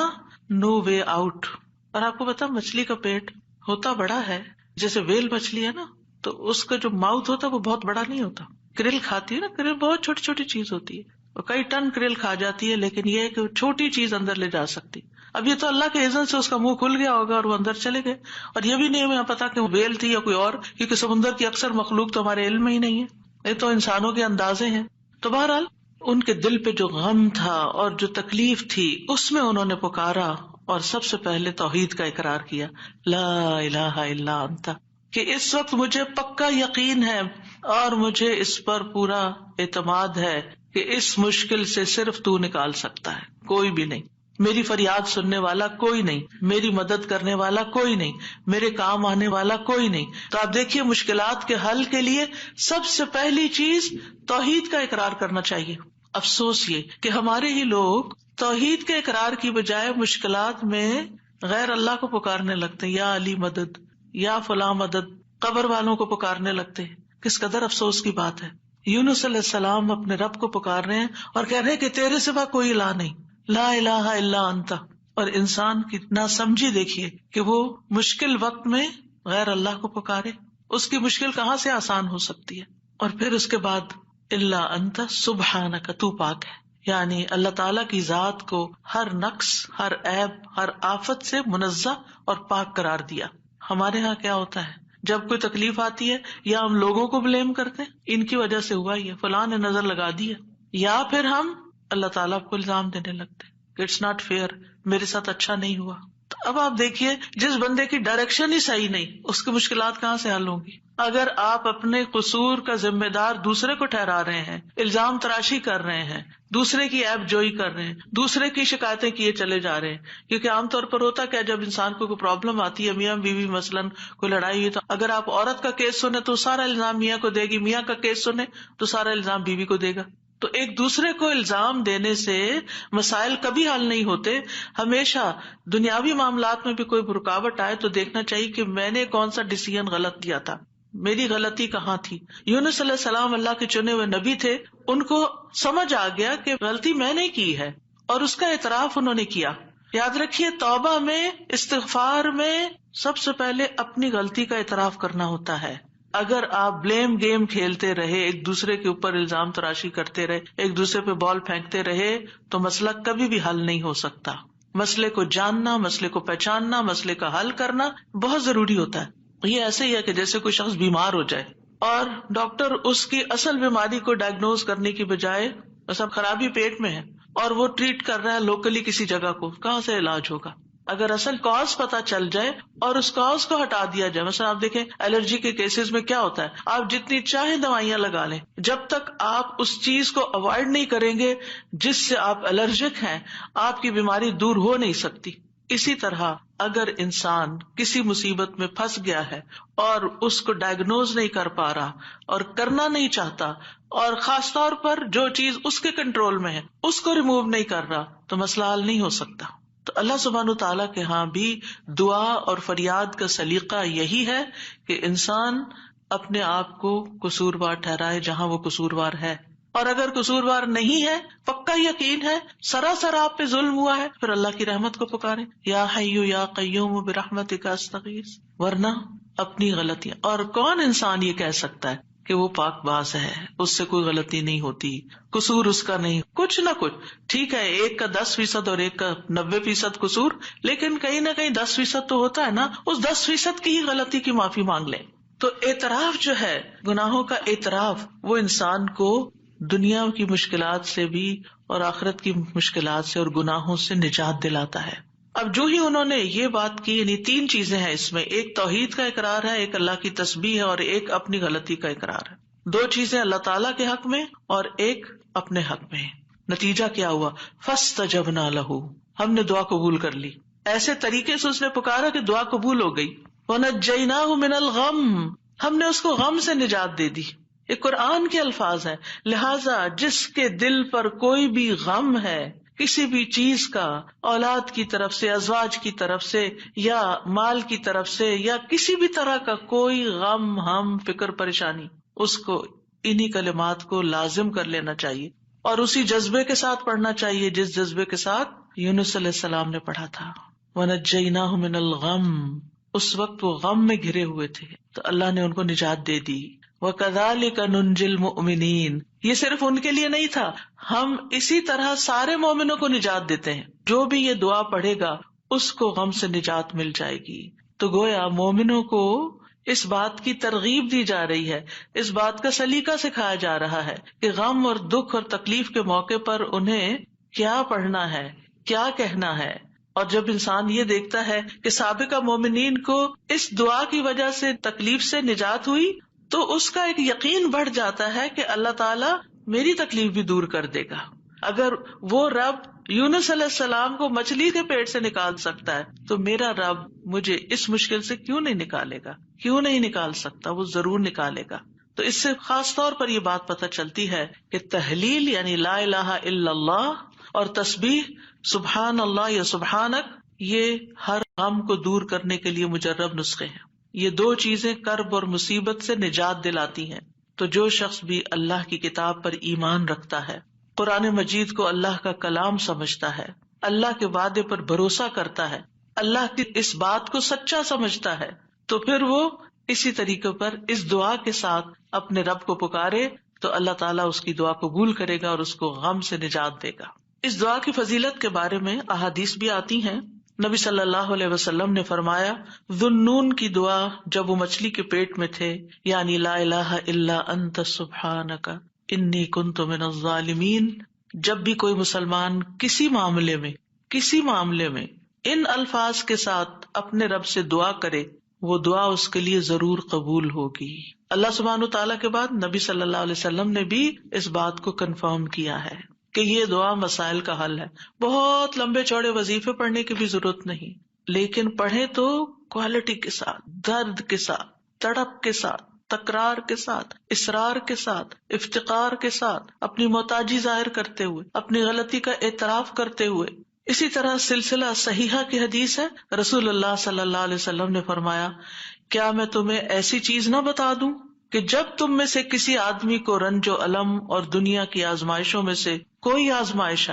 نو وے آؤٹ. اور آپ کو پتا مچھلی کا پیٹ ہوتا بڑا ہے، جیسے ویل مچھلی ہے نا، تو اس کا جو ماؤتھ ہوتا ہے وہ بہت بڑا نہیں ہوتا. کرل کھاتی ہے نا، کرل بہت چھوٹی چھوٹی چیز ہوتی ہے، اور کئی ٹن کرل کھا جاتی ہے، لیکن یہ ہے کہ چھوٹی چیز اندر لے جا سکتی. اب یہ تو اللہ کے اذن سے اس کا منہ کھل گیا ہوگا اور وہ اندر چلے گئے، اور یہ بھی نہیں ہمیں پتا کہ وہ ویل تھی یا کوئی اور، کیونکہ سمندر کی اکثر مخلوق تو ہمارے علم میں ہی نہیں ہے، یہ تو انسانوں کے اندازے ہیں. تو بہرحال ان کے دل پہ جو غم تھا اور جو تکلیف تھی اس میں انہوں نے پکارا اور سب سے پہلے توحید کا اقرار کیا، لا الہ الا انت، کہ اس وقت مجھے پکا یقین ہے اور مجھے اس پر پورا اعتماد ہے کہ اس مشکل سے صرف تو نکال سکتا ہے، کوئی بھی نہیں. میری فریاد سننے والا کوئی نہیں، میری مدد کرنے والا کوئی نہیں، میرے کام آنے والا کوئی نہیں. تو آپ دیکھیے مشکلات کے حل کے لیے سب سے پہلی چیز توحید کا اقرار کرنا چاہیے. افسوس یہ کہ ہمارے ہی لوگ توحید کے اقرار کی بجائے مشکلات میں غیر اللہ کو پکارنے لگتے ہیں، یا علی مدد، یا فلاں مدد، قبر والوں کو پکارنے لگتے ہیں. کس قدر افسوس کی بات ہے. یونس علیہ السلام اپنے رب کو پکار رہے ہیں اور کہہ رہے ہیں کہ تیرے سوا کوئی الہ نہیں، لا الہ الا انت. اور انسان کی ناسمجھی دیکھیے کہ وہ مشکل وقت میں غیر اللہ کو پکارے، اس کی مشکل کہاں سے آسان ہو سکتی ہے. اور پھر اس کے بعد الا انت سبحانک، تو پاک ہے، یعنی اللہ تعالیٰ کی ذات کو ہر نقص، ہر عیب، ہر آفت سے منزہ اور پاک قرار دیا. ہمارے ہاں کیا ہوتا ہے جب کوئی تکلیف آتی ہے یا ہم لوگوں کو بلیم کرتے ہیں، ان کی وجہ سے ہوا ہی ہے، فلاں نے نظر لگا دی ہے، یا پھر ہم اللہ تعالیٰ کو الزام دینے لگتے ہیں، اٹس ناٹ فیئر، میرے ساتھ اچھا نہیں ہوا. تو اب آپ دیکھیے جس بندے کی ڈائریکشن ہی صحیح نہیں، اس کی مشکلات کہاں سے حل ہوں گی. اگر آپ اپنے قصور کا ذمہ دار دوسرے کو ٹھہرا رہے ہیں، الزام تراشی کر رہے ہیں، دوسرے کی عیب جوئی کر رہے ہیں، دوسرے کی شکایتیں کیے چلے جا رہے ہیں، کیونکہ عام طور پر ہوتا کیا، جب انسان کو کوئی پرابلم آتی ہے، میاں بیوی مثلاً کوئی لڑائی ہوئی، تو اگر آپ عورت کا کیس سنیں تو سارا الزام میاں کو دے گی، میاں کا کیس سنیں تو سارا الزام بیوی کو دے گا. تو ایک دوسرے کو الزام دینے سے مسائل کبھی حل نہیں ہوتے. ہمیشہ دنیاوی معاملات میں بھی کوئی رکاوٹ آئے تو دیکھنا چاہیے کہ میں نے کون سا ڈیسیژن غلط کیا تھا، میری غلطی کہاں تھی. یونس علیہ السلام اللہ کے چنے ہوئے نبی تھے، ان کو سمجھ آ گیا کہ غلطی میں نے کی ہے اور اس کا اعتراف انہوں نے کیا. یاد رکھیے توبہ میں، استغفار میں سب سے پہلے اپنی غلطی کا اعتراف کرنا ہوتا ہے. اگر آپ بلیم گیم کھیلتے رہے، ایک دوسرے کے اوپر الزام تراشی کرتے رہے، ایک دوسرے پہ بال پھینکتے رہے، تو مسئلہ کبھی بھی حل نہیں ہو سکتا. مسئلے کو جاننا، مسئلے کو پہچاننا، مسئلے کا حل کرنا بہت ضروری ہوتا ہے. یہ ایسے ہی ہے کہ جیسے کوئی شخص بیمار ہو جائے اور ڈاکٹر اس کی اصل بیماری کو ڈائگنوز کرنے کی بجائے سب خرابی پیٹ میں ہے اور وہ ٹریٹ کر رہا ہے لوکلی کسی جگہ کو، کہاں سے علاج ہوگا؟ اگر اصل کاز پتا چل جائے اور اس کاز کو ہٹا دیا جائے. مثلا آپ دیکھیں الرجی کے کیسز میں کیا ہوتا ہے، آپ جتنی چاہے دوائیاں لگا لیں، جب تک آپ اس چیز کو اوائڈ نہیں کریں گے جس سے آپ الرجک ہیں، آپ کی بیماری دور ہو نہیں سکتی. اسی طرح اگر انسان کسی مصیبت میں پھنس گیا ہے اور اس کو ڈائگنوز نہیں کر پا رہا اور کرنا نہیں چاہتا، اور خاص طور پر جو چیز اس کے کنٹرول میں ہے اس کو ریموو نہیں کر رہا، تو مسئلہ حل نہیں ہو سکتا. تو اللہ سبحانہ تعالیٰ کے ہاں بھی دعا اور فریاد کا سلیقہ یہی ہے کہ انسان اپنے آپ کو قصوروار ٹھہرائے جہاں وہ قصوروار ہے، اور اگر قصوروار نہیں ہے، پکا یقین ہے سراسر آپ پہ ظلم ہوا ہے، پھر اللہ کی رحمت کو پکارے، یا حی یا قیوم برحمتک استغیث، ورنہ اپنی غلطیاں، اور کون انسان یہ کہہ سکتا ہے کہ وہ پاک باز ہے، اس سے کوئی غلطی نہیں ہوتی، قصور اس کا نہیں، کچھ نہ کچھ، ٹھیک ہے ایک کا 10% اور ایک کا 90% قصور، لیکن کہیں نہ کہیں 10% تو ہوتا ہے نا، اس 10% کی ہی غلطی کی معافی مانگ لیں۔ تو اعتراف جو ہے، گناہوں کا اعتراف، وہ انسان کو دنیا کی مشکلات سے بھی اور آخرت کی مشکلات سے اور گناہوں سے نجات دلاتا ہے۔ اب جو ہی انہوں نے یہ بات کی، یعنی 3 چیزیں ہیں اس میں، ایک توحید کا اقرار ہے، ایک اللہ کی تسبیح ہے، اور ایک اپنی غلطی کا اقرار ہے۔ 2 چیزیں اللہ تعالیٰ کے حق میں اور ایک اپنے حق میں۔ نتیجہ کیا ہوا؟ فاستجبنا لہ، ہم نے دعا قبول کر لی، ایسے طریقے سے اس نے پکارا کہ دعا قبول ہو گئی۔ ونجیناہ من الغم، ہم نے اس کو غم سے نجات دے دی۔ یہ قرآن کے الفاظ ہیں، لہذا جس کے دل پر کوئی بھی غم ہے، کسی بھی چیز کا، اولاد کی طرف سے، ازواج کی طرف سے، یا مال کی طرف سے، یا کسی بھی طرح کا کوئی غم، ہم، فکر، پریشانی، اس کو انہی کلمات کو لازم کر لینا چاہیے اور اسی جذبے کے ساتھ پڑھنا چاہیے جس جذبے کے ساتھ یونس علیہ السلام نے پڑھا تھا، وَنَجَّيْنَاهُ مِنَ الْغَمِّ، اس وقت وہ غم میں گھرے ہوئے تھے تو اللہ نے ان کو نجات دے دی۔ وَكَذَلِكَ نُنْجِي الْمُؤْمِنِينَ، یہ صرف ان کے لیے نہیں تھا، ہم اسی طرح سارے مومنوں کو نجات دیتے ہیں، جو بھی یہ دعا پڑھے گا اس کو غم سے نجات مل جائے گی۔ تو گویا مومنوں کو اس بات کی ترغیب دی جا رہی ہے، اس بات کا سلیقہ سکھایا جا رہا ہے کہ غم اور دکھ اور تکلیف کے موقع پر انہیں کیا پڑھنا ہے، کیا کہنا ہے۔ اور جب انسان یہ دیکھتا ہے کہ سابقہ مومنین کو اس دعا کی وجہ سے تکلیف سے نجات ہوئی، تو اس کا ایک یقین بڑھ جاتا ہے کہ اللہ تعالیٰ میری تکلیف بھی دور کر دے گا۔ اگر وہ رب یونس علیہ السلام کو مچھلی کے پیٹ سے نکال سکتا ہے تو میرا رب مجھے اس مشکل سے کیوں نہیں نکالے گا، کیوں نہیں نکال سکتا، وہ ضرور نکالے گا۔ تو اس سے خاص طور پر یہ بات پتہ چلتی ہے کہ تحلیل یعنی لا الہ الا اللہ اور تسبیح سبحان اللہ یا سبحانک، یہ ہر غم کو دور کرنے کے لیے مجرب نسخے ہیں۔ یہ 2 چیزیں کرب اور مصیبت سے نجات دلاتی ہیں۔ تو جو شخص بھی اللہ کی کتاب پر ایمان رکھتا ہے، قرآن مجید کو اللہ کا کلام سمجھتا ہے، اللہ کے وعدے پر بھروسہ کرتا ہے، اللہ کی اس بات کو سچا سمجھتا ہے، تو پھر وہ اسی طریقے پر اس دعا کے ساتھ اپنے رب کو پکارے تو اللہ تعالیٰ اس کی دعا قبول کرے گا اور اس کو غم سے نجات دے گا۔ اس دعا کی فضیلت کے بارے میں احادیث بھی آتی ہیں۔ نبی صلی اللہ علیہ وسلم نے فرمایا، ذُنُّون کی دعا جب وہ مچھلی کے پیٹ میں تھے، یعنی لا الہ الا انت سبحانک انی کنت من الظالمین، جب بھی کوئی مسلمان کسی معاملے میں ان الفاظ کے ساتھ اپنے رب سے دعا کرے، وہ دعا اس کے لیے ضرور قبول ہوگی۔ اللہ سبحانہ تعالیٰ کے بعد نبی صلی اللہ علیہ وسلم نے بھی اس بات کو کنفرم کیا ہے کہ یہ دعا مسائل کا حل ہے۔ بہت لمبے چوڑے وظیفے پڑھنے کی بھی ضرورت نہیں، لیکن پڑھیں تو کوالٹی کے ساتھ، درد کے ساتھ، تڑپ کے ساتھ، تکرار کے ساتھ، اصرار کے ساتھ، افتقار کے ساتھ، اپنی محتاجی ظاہر کرتے ہوئے، اپنی غلطی کا اعتراف کرتے ہوئے۔ اسی طرح سلسلہ صحیحہ کی حدیث ہے، رسول اللہ صلی اللہ علیہ وسلم نے فرمایا، کیا میں تمہیں ایسی چیز نہ بتا دوں کہ جب تم میں سے کسی آدمی کو رنج و الم اور دنیا کی آزمائشوں میں سے کوئی آزمائش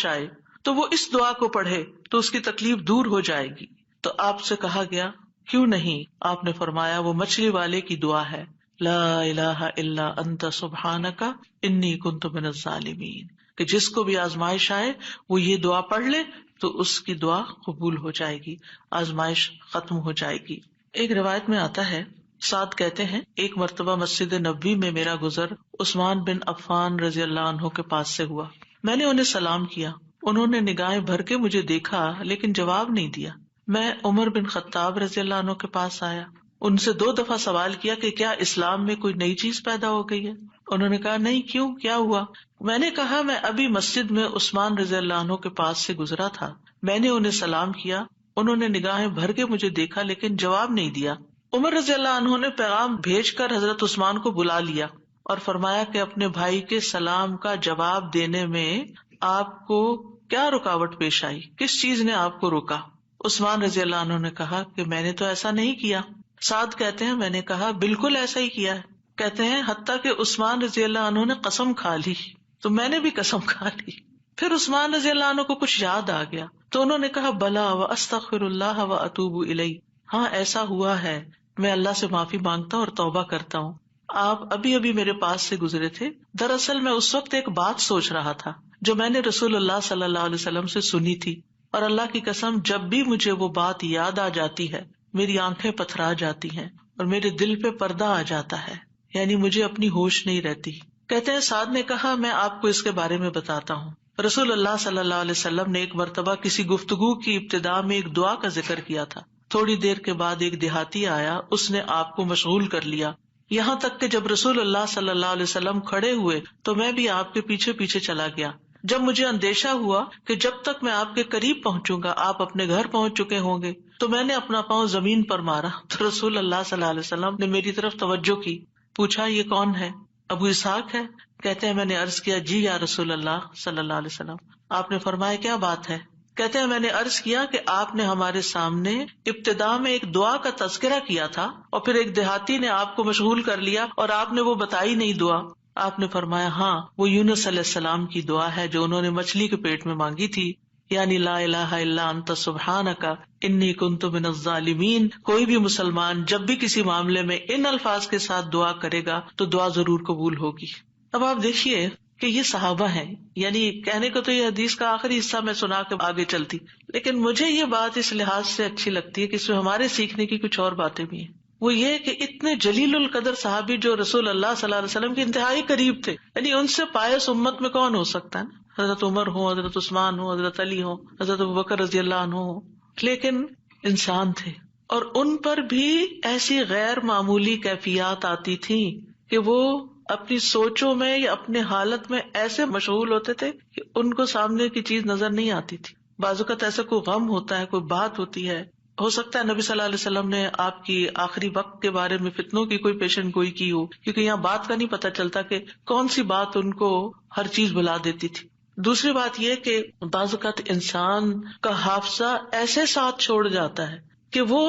آئے تو وہ اس دعا کو پڑھے تو اس کی تکلیف دور ہو جائے گی۔ تو آپ سے کہا گیا کیوں نہیں؟ آپ نے فرمایا وہ مچھلی والے کی دعا ہے، لا الہ الا انت سبحانک انی کنت من الظالمین، کہ جس کو بھی آزمائش آئے وہ یہ دعا پڑھ لے تو اس کی دعا قبول ہو جائے گی، آزمائش ختم ہو جائے گی۔ ایک روایت میں آتا ہے، سعد کہتے ہیں، ایک مرتبہ مسجد نبوی میں میرا گزر عثمان بن عفان رضی اللہ عنہ کے پاس سے ہوا۔ میں نے انہیں سلام کیا، انہوں نے نگاہیں بھر کے مجھے دیکھا لیکن جواب نہیں دیا۔ میں عمر بن خطاب رضی اللہ عنہ کے پاس آیا، ان سے 2 دفعہ سوال کیا کہ کیا اسلام میں کوئی نئی چیز پیدا ہو گئی ہے؟ انہوں نے کہا نہیں، کیوں، کیا ہوا؟ میں نے کہا میں ابھی مسجد میں عثمان رضی اللہ عنہ کے پاس سے گزرا تھا، میں نے انہیں سلام کیا، انہوں نے نگاہیں بھر کے مجھے دیکھا لیکن جواب نہیں دیا۔ عمر رضی اللہ عنہ نے پیغام بھیج کر حضرت عثمان کو بلا لیا اور فرمایا کہ اپنے بھائی کے سلام کا جواب دینے میں آپ کو کیا رکاوٹ پیش آئی؟ کس چیز نے آپ کو روکا؟ عثمان رضی اللہ عنہ نے کہا کہ میں نے تو ایسا نہیں کیا. سعد کہتے ہیں میں نے کہا بالکل ایسا ہی کیا ہے. کہتے ہیں حتیٰ کہ عثمان رضی اللہ عنہ نے قسم کھا لی تو میں نے بھی قسم کھا لی. پھر عثمان رضی اللہ عنہ کو کچھ یاد آ گیا تو انہوں نے کہا بلا و استغفر اللہ و اتوب الیہ، ہاں ایسا ہوا ہے، میں اللہ سے معافی مانگتا ہوں اور توبہ کرتا ہوں. آپ ابھی ابھی میرے پاس سے گزرے تھے، دراصل میں اس وقت ایک بات سوچ رہا تھا جو میں نے رسول اللہ صلی اللہ علیہ وسلم سے سنی تھی، اور اللہ کی قسم جب بھی مجھے وہ بات یاد آ جاتی ہے میری آنکھیں پتھرا جاتی ہیں اور میرے دل پہ پردہ آ جاتا ہے، یعنی مجھے اپنی ہوش نہیں رہتی. کہتے ہیں سعد نے کہا میں آپ کو اس کے بارے میں بتاتا ہوں. رسول اللہ صلی اللہ علیہ وسلم نے ایک مرتبہ کسی گفتگو کی ابتدا میں ایک دعا کا ذکر کیا تھا. تھوڑی دیر کے بعد ایک دیہاتی آیا، اس نے آپ کو مشغول کر لیا، یہاں تک کہ جب رسول اللہ صلی اللہ علیہ وسلم کھڑے ہوئے تو میں بھی آپ کے پیچھے پیچھے چلا گیا. جب مجھے اندیشہ ہوا کہ جب تک میں آپ کے قریب پہنچوں گا آپ اپنے گھر پہنچ چکے ہوں گے تو میں نے اپنا پاؤں زمین پر مارا تو رسول اللہ صلی اللہ علیہ وسلم نے میری طرف توجہ کی. پوچھا یہ کون ہے؟ ابو اسحاق ہے. کہتے ہیں میں نے عرض کیا جی یا رسول اللہ صلی اللہ علیہ وسلم. آپ نے فرمایا کیا بات ہے؟ کہتے ہیں میں نے عرض کیا کہ آپ نے ہمارے سامنے ابتدا میں ایک دعا کا تذکرہ کیا تھا اور پھر ایک دیہاتی نے آپ کو مشغول کر لیا اور آپ نے وہ بتائی نہیں دعا. آپ نے فرمایا ہاں وہ یونس علیہ السلام کی دعا ہے جو انہوں نے مچھلی کے پیٹ میں مانگی تھی، یعنی لا الہ الا انت سبحانک انی کنت من الظالمین. کوئی بھی مسلمان جب بھی کسی معاملے میں ان الفاظ کے ساتھ دعا کرے گا تو دعا ضرور قبول ہوگی. اب آپ دیکھیے کہ یہ صحابہ ہیں، یعنی کہنے کو تو یہ حدیث کا آخری حصہ میں سنا کے آگے چلتی، لیکن مجھے یہ بات اس لحاظ سے اچھی لگتی ہے کہ اس میں ہمارے سیکھنے کی کچھ اور باتیں بھی ہیں. وہ یہ کہ اتنے جلیل القدر صحابی جو رسول اللہ صلی اللہ علیہ وسلم کے انتہائی قریب تھے، یعنی ان سے پائس امت میں کون ہو سکتا ہے نا؟ حضرت عمر ہو، حضرت عثمان ہو، حضرت علی ہو، حضرت ابوبکر رضی اللہ عنہ ہو، لیکن انسان تھے اور ان پر بھی ایسی غیر معمولی کیفیات آتی تھیں کہ وہ اپنی سوچوں میں یا اپنے حالت میں ایسے مشغول ہوتے تھے کہ ان کو سامنے کی چیز نظر نہیں آتی تھی. بعض اوقات ایسا کوئی غم ہوتا ہے، کوئی بات ہوتی ہے، ہو سکتا ہے نبی صلی اللہ علیہ وسلم نے آپ کی آخری وقت کے بارے میں فتنوں کی کوئی پیشن گوئی کی ہو، کیونکہ یہاں بات کا نہیں پتہ چلتا کہ کون سی بات ان کو ہر چیز بلا دیتی تھی. دوسری بات یہ کہ بعض اوقات انسان کا حافظہ ایسے ساتھ چھوڑ جاتا ہے کہ وہ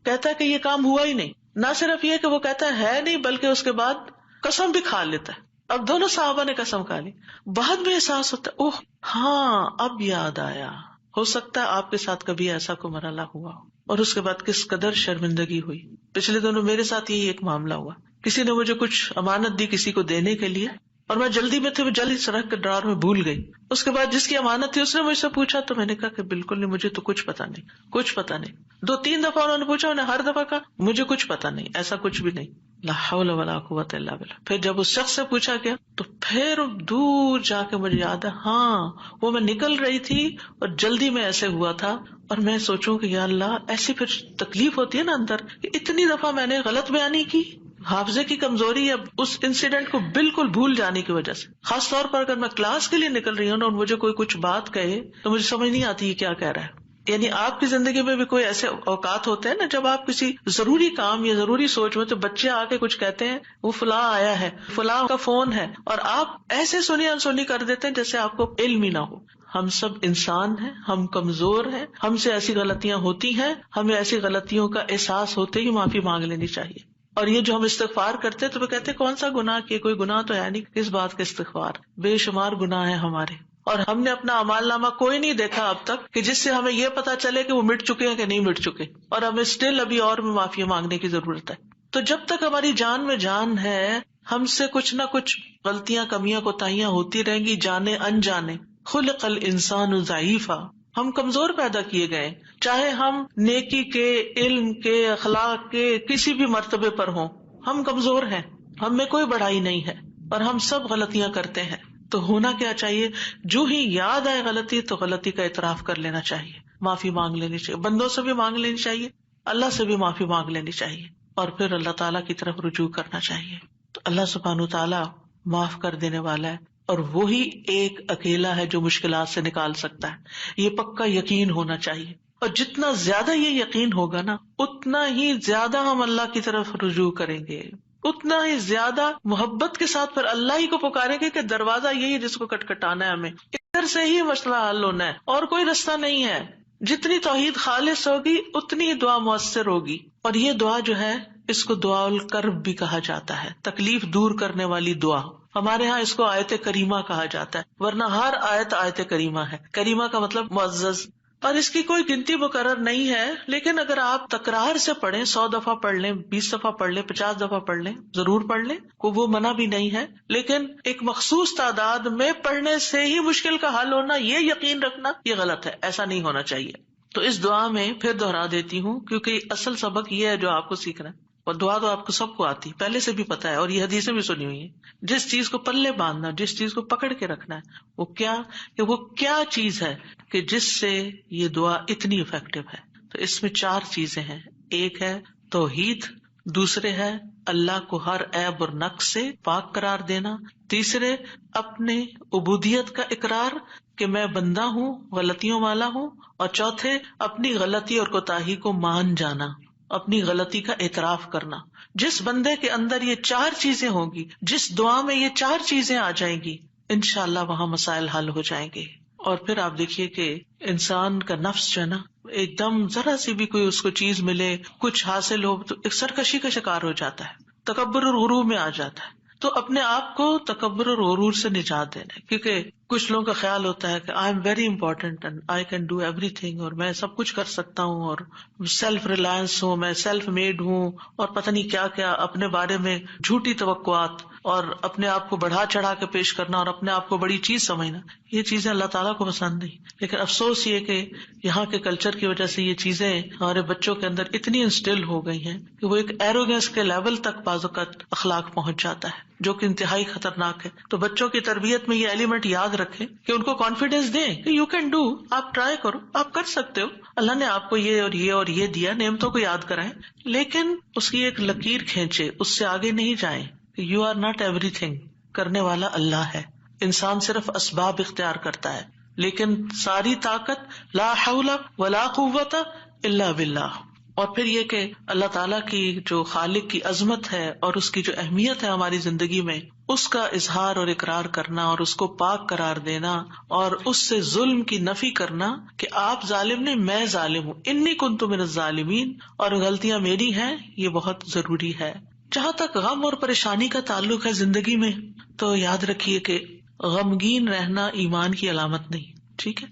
کہتا ہے کہ یہ کام ہوا ہی نہیں. نہ صرف یہ کہ وہ کہتا ہے نہیں، بلکہ اس کے بعد قسم بھی کھا لیتا ہے. اب دونوں صحابہ نے قسم کھا لی، بعد میں احساس ہوتا ہے اوہ ہاں اب یاد آیا. ہو سکتا ہے آپ کے ساتھ کبھی ایسا کوئی مرحلہ ہوا اور اس کے بعد کس قدر شرمندگی ہوئی. پچھلے دنوں میرے ساتھ یہی ایک معاملہ ہوا. کسی نے مجھے کچھ امانت دی کسی کو دینے کے لیے اور میں جلدی میں تھی، وہ جلدی سے رکھ کے ڈرار میں بھول گئی. اس کے بعد جس کی امانت تھی اس نے مجھ سے پوچھا تو میں نے کہا کہ بالکل نہیں، مجھے تو کچھ پتا نہیں، کچھ پتا نہیں. 2-3 دفعہ انہوں نے پوچھا، انہیں ہر دفعہ کہا مجھے کچھ پتا نہیں، ایسا کچھ بھی نہیں. لا حول ولا قوت الا باللہ. پھر جب اس شخص سے پوچھا گیا تو پھر دور جا کے مجھے یاد ہے ہاں وہ میں نکل رہی تھی اور جلدی میں ایسے ہوا تھا. اور میں سوچوں کہ یا اللہ ایسی پھر تکلیف ہوتی ہے نا اندر کہ اتنی دفعہ میں نے غلط بیانی کی، حافظے کی کمزوری یا اس انسیڈنٹ کو بالکل بھول جانے کی وجہ سے. خاص طور پر اگر میں کلاس کے لیے نکل رہی ہوں اور مجھے کوئی کچھ بات کہے تو مجھے سمجھ نہیں آتی یہ کیا کہہ رہا ہے. یعنی آپ کی زندگی میں بھی کوئی ایسے اوقات ہوتے ہیں نا جب آپ کسی ضروری کام یا ضروری سوچ میں تو بچے آ کے کچھ کہتے ہیں وہ فلاں آیا ہے، فلاں کا فون ہے، اور آپ ایسے سنی انسنی کر دیتے ہیں جیسے آپ کو علم ہی نہ ہو. ہم سب انسان ہیں، ہم کمزور ہیں، ہم سے ایسی غلطیاں ہوتی ہیں، ہمیں ایسی غلطیوں کا احساس ہوتے ہی معافی مانگ لینی چاہیے. اور یہ جو ہم استغفار کرتے تو وہ کہتے کون سا گناہ کیے، کوئی گناہ تو ہے نہیں، کس بات کا استغفار، بے شمار گناہ ہیں ہمارے. اور ہم نے اپنا اعمال نامہ کوئی نہیں دیکھا اب تک کہ جس سے ہمیں یہ پتا چلے کہ وہ مٹ چکے ہیں کہ نہیں مٹ چکے، اور ہمیں اسٹل ابھی اور بھی معافی مانگنے کی ضرورت ہے. تو جب تک ہماری جان میں جان ہے ہم سے کچھ نہ کچھ غلطیاں، کمیاں، کوتاہیاں ہوتی رہیں گی، جانے انجانے. خلق الانسان ضعیفا، ہم کمزور پیدا کیے گئے، چاہے ہم نیکی کے، علم کے، اخلاق کے کسی بھی مرتبے پر ہوں، ہم کمزور ہیں، ہم میں کوئی بڑائی نہیں ہے اور ہم سب غلطیاں کرتے ہیں. تو ہونا کیا چاہیے، جو ہی یاد آئے غلطی تو غلطی کا اعتراف کر لینا چاہیے، معافی مانگ لینی چاہیے، بندوں سے بھی مانگ لینی چاہیے، اللہ سے بھی معافی مانگ لینی چاہیے، اور پھر اللہ تعالیٰ کی طرف رجوع کرنا چاہیے. تو اللہ سبحانہ تعالیٰ معاف کر دینے والا ہے، اور وہی ایک اکیلا ہے جو مشکلات سے نکال سکتا ہے. یہ پکا یقین ہونا چاہیے، اور جتنا زیادہ یہ یقین ہوگا نا اتنا ہی زیادہ ہم اللہ کی طرف رجوع کریں گے، اتنا ہی زیادہ محبت کے ساتھ پھر اللہ ہی کو پکاریں گے کہ دروازہ یہی ہے جس کو کٹکھٹانا ہے، ہمیں ادھر سے ہی مسئلہ حل ہونا ہے اور کوئی رستہ نہیں ہے. جتنی توحید خالص ہوگی اتنی ہی دعا مؤثر ہوگی. اور یہ دعا جو ہے اس کو دعا الکرب بھی کہا جاتا ہے، تکلیف دور کرنے والی دعا. ہمارے ہاں اس کو آیت کریمہ کہا جاتا ہے، ورنہ ہر آیت کریمہ ہے. کریمہ کا مطلب معزز، اور اس کی کوئی گنتی مقرر نہیں ہے. لیکن اگر آپ تکرار سے پڑھیں، 100 دفعہ پڑھ لیں، 20 دفعہ پڑھ لیں، 50 دفعہ پڑھ لیں، ضرور پڑھ لیں، وہ منع بھی نہیں ہے. لیکن ایک مخصوص تعداد میں پڑھنے سے ہی مشکل کا حل ہونا، یہ یقین رکھنا یہ غلط ہے، ایسا نہیں ہونا چاہیے. تو اس دعا میں پھر دوہرا دیتی ہوں کیونکہ اصل سبق یہ ہے جو آپ کو سیکھنا ہے. اور دعا تو آپ کو سب کو آتی، پہلے سے بھی پتا ہے، اور یہ حدیثیں بھی سنی ہوئی ہیں. جس چیز کو پلے باندھنا، جس چیز کو پکڑ کے رکھنا ہے، وہ کیا چیز ہے کہ جس سے یہ دعا اتنی افیکٹو ہے. تو اس میں 4 چیزیں ہیں. ایک ہے توحید، دوسرے ہے اللہ کو ہر عیب اور نقص سے پاک قرار دینا، تیسرے اپنے عبودیت کا اقرار کہ میں بندہ ہوں، غلطیوں والا ہوں، اور چوتھے اپنی غلطی اور کوتاہی کو مان جانا، اپنی غلطی کا اعتراف کرنا. جس بندے کے اندر یہ 4 چیزیں ہوں گی، جس دعا میں یہ 4 چیزیں آ جائیں گی، انشاءاللہ وہاں مسائل حل ہو جائیں گے. اور پھر آپ دیکھیے کہ انسان کا نفس جو ہے نا، ایک دم ذرا سی بھی کوئی اس کو چیز ملے، کچھ حاصل ہو تو ایک سرکشی کا شکار ہو جاتا ہے، تکبر اور غرور میں آ جاتا ہے. تو اپنے آپ کو تکبر اور غرور سے نجات دینا ہے. کیونکہ کچھ لوگوں کا خیال ہوتا ہے کہ I am very important and I can do every thing, اور میں سب کچھ کر سکتا ہوں، اور سیلف ریلائنس ہوں، میں سیلف میڈ ہوں، اور پتہ نہیں کیا کیا اپنے بارے میں جھوٹی توقعات، اور اپنے آپ کو بڑھا چڑھا کے پیش کرنا، اور اپنے آپ کو بڑی چیز سمجھنا. یہ چیزیں اللہ تعالیٰ کو پسند نہیں. لیکن افسوس یہ کہ یہاں کے کلچر کی وجہ سے یہ چیزیں ہمارے بچوں کے اندر اتنی انسٹل ہو گئی ہیں کہ وہ ایک ایروگینس کے لیول تک بعض اوقات اخلاق پہنچ جاتا ہے، جو کہ انتہائی خطرناک ہے. تو بچوں کی تربیت میں یہ ایلیمنٹ یاد رکھیں کہ ان کو کانفیڈینس دیں کہ یو کین ڈو، آپ ٹرائی کرو، آپ کر سکتے ہو، اللہ نے آپ کو یہ اور یہ اور یہ دیا، نعمتوں کو یاد کرائیں. لیکن اس کی ایک لکیر کھینچے، اس سے آگے نہیں جائیں. You are not everything, کرنے والا اللہ ہے. انسان صرف اسباب اختیار کرتا ہے، لیکن ساری طاقت لا حول ولا قوت الا باللہ. اور پھر یہ کہ اللہ تعالیٰ کی جو خالق کی عظمت ہے اور اس کی جو اہمیت ہے ہماری زندگی میں، اس کا اظہار اور اقرار کرنا، اور اس کو پاک قرار دینا، اور اس سے ظلم کی نفی کرنا کہ آپ ظالم نہیں، میں ظالم ہوں، انی کنت من الظالمین، اور غلطیاں میری ہیں، یہ بہت ضروری ہے. جہاں تک غم اور پریشانی کا تعلق ہے زندگی میں، تو یاد رکھیے کہ غمگین رہنا ایمان کی علامت نہیں. ٹھیک ہے،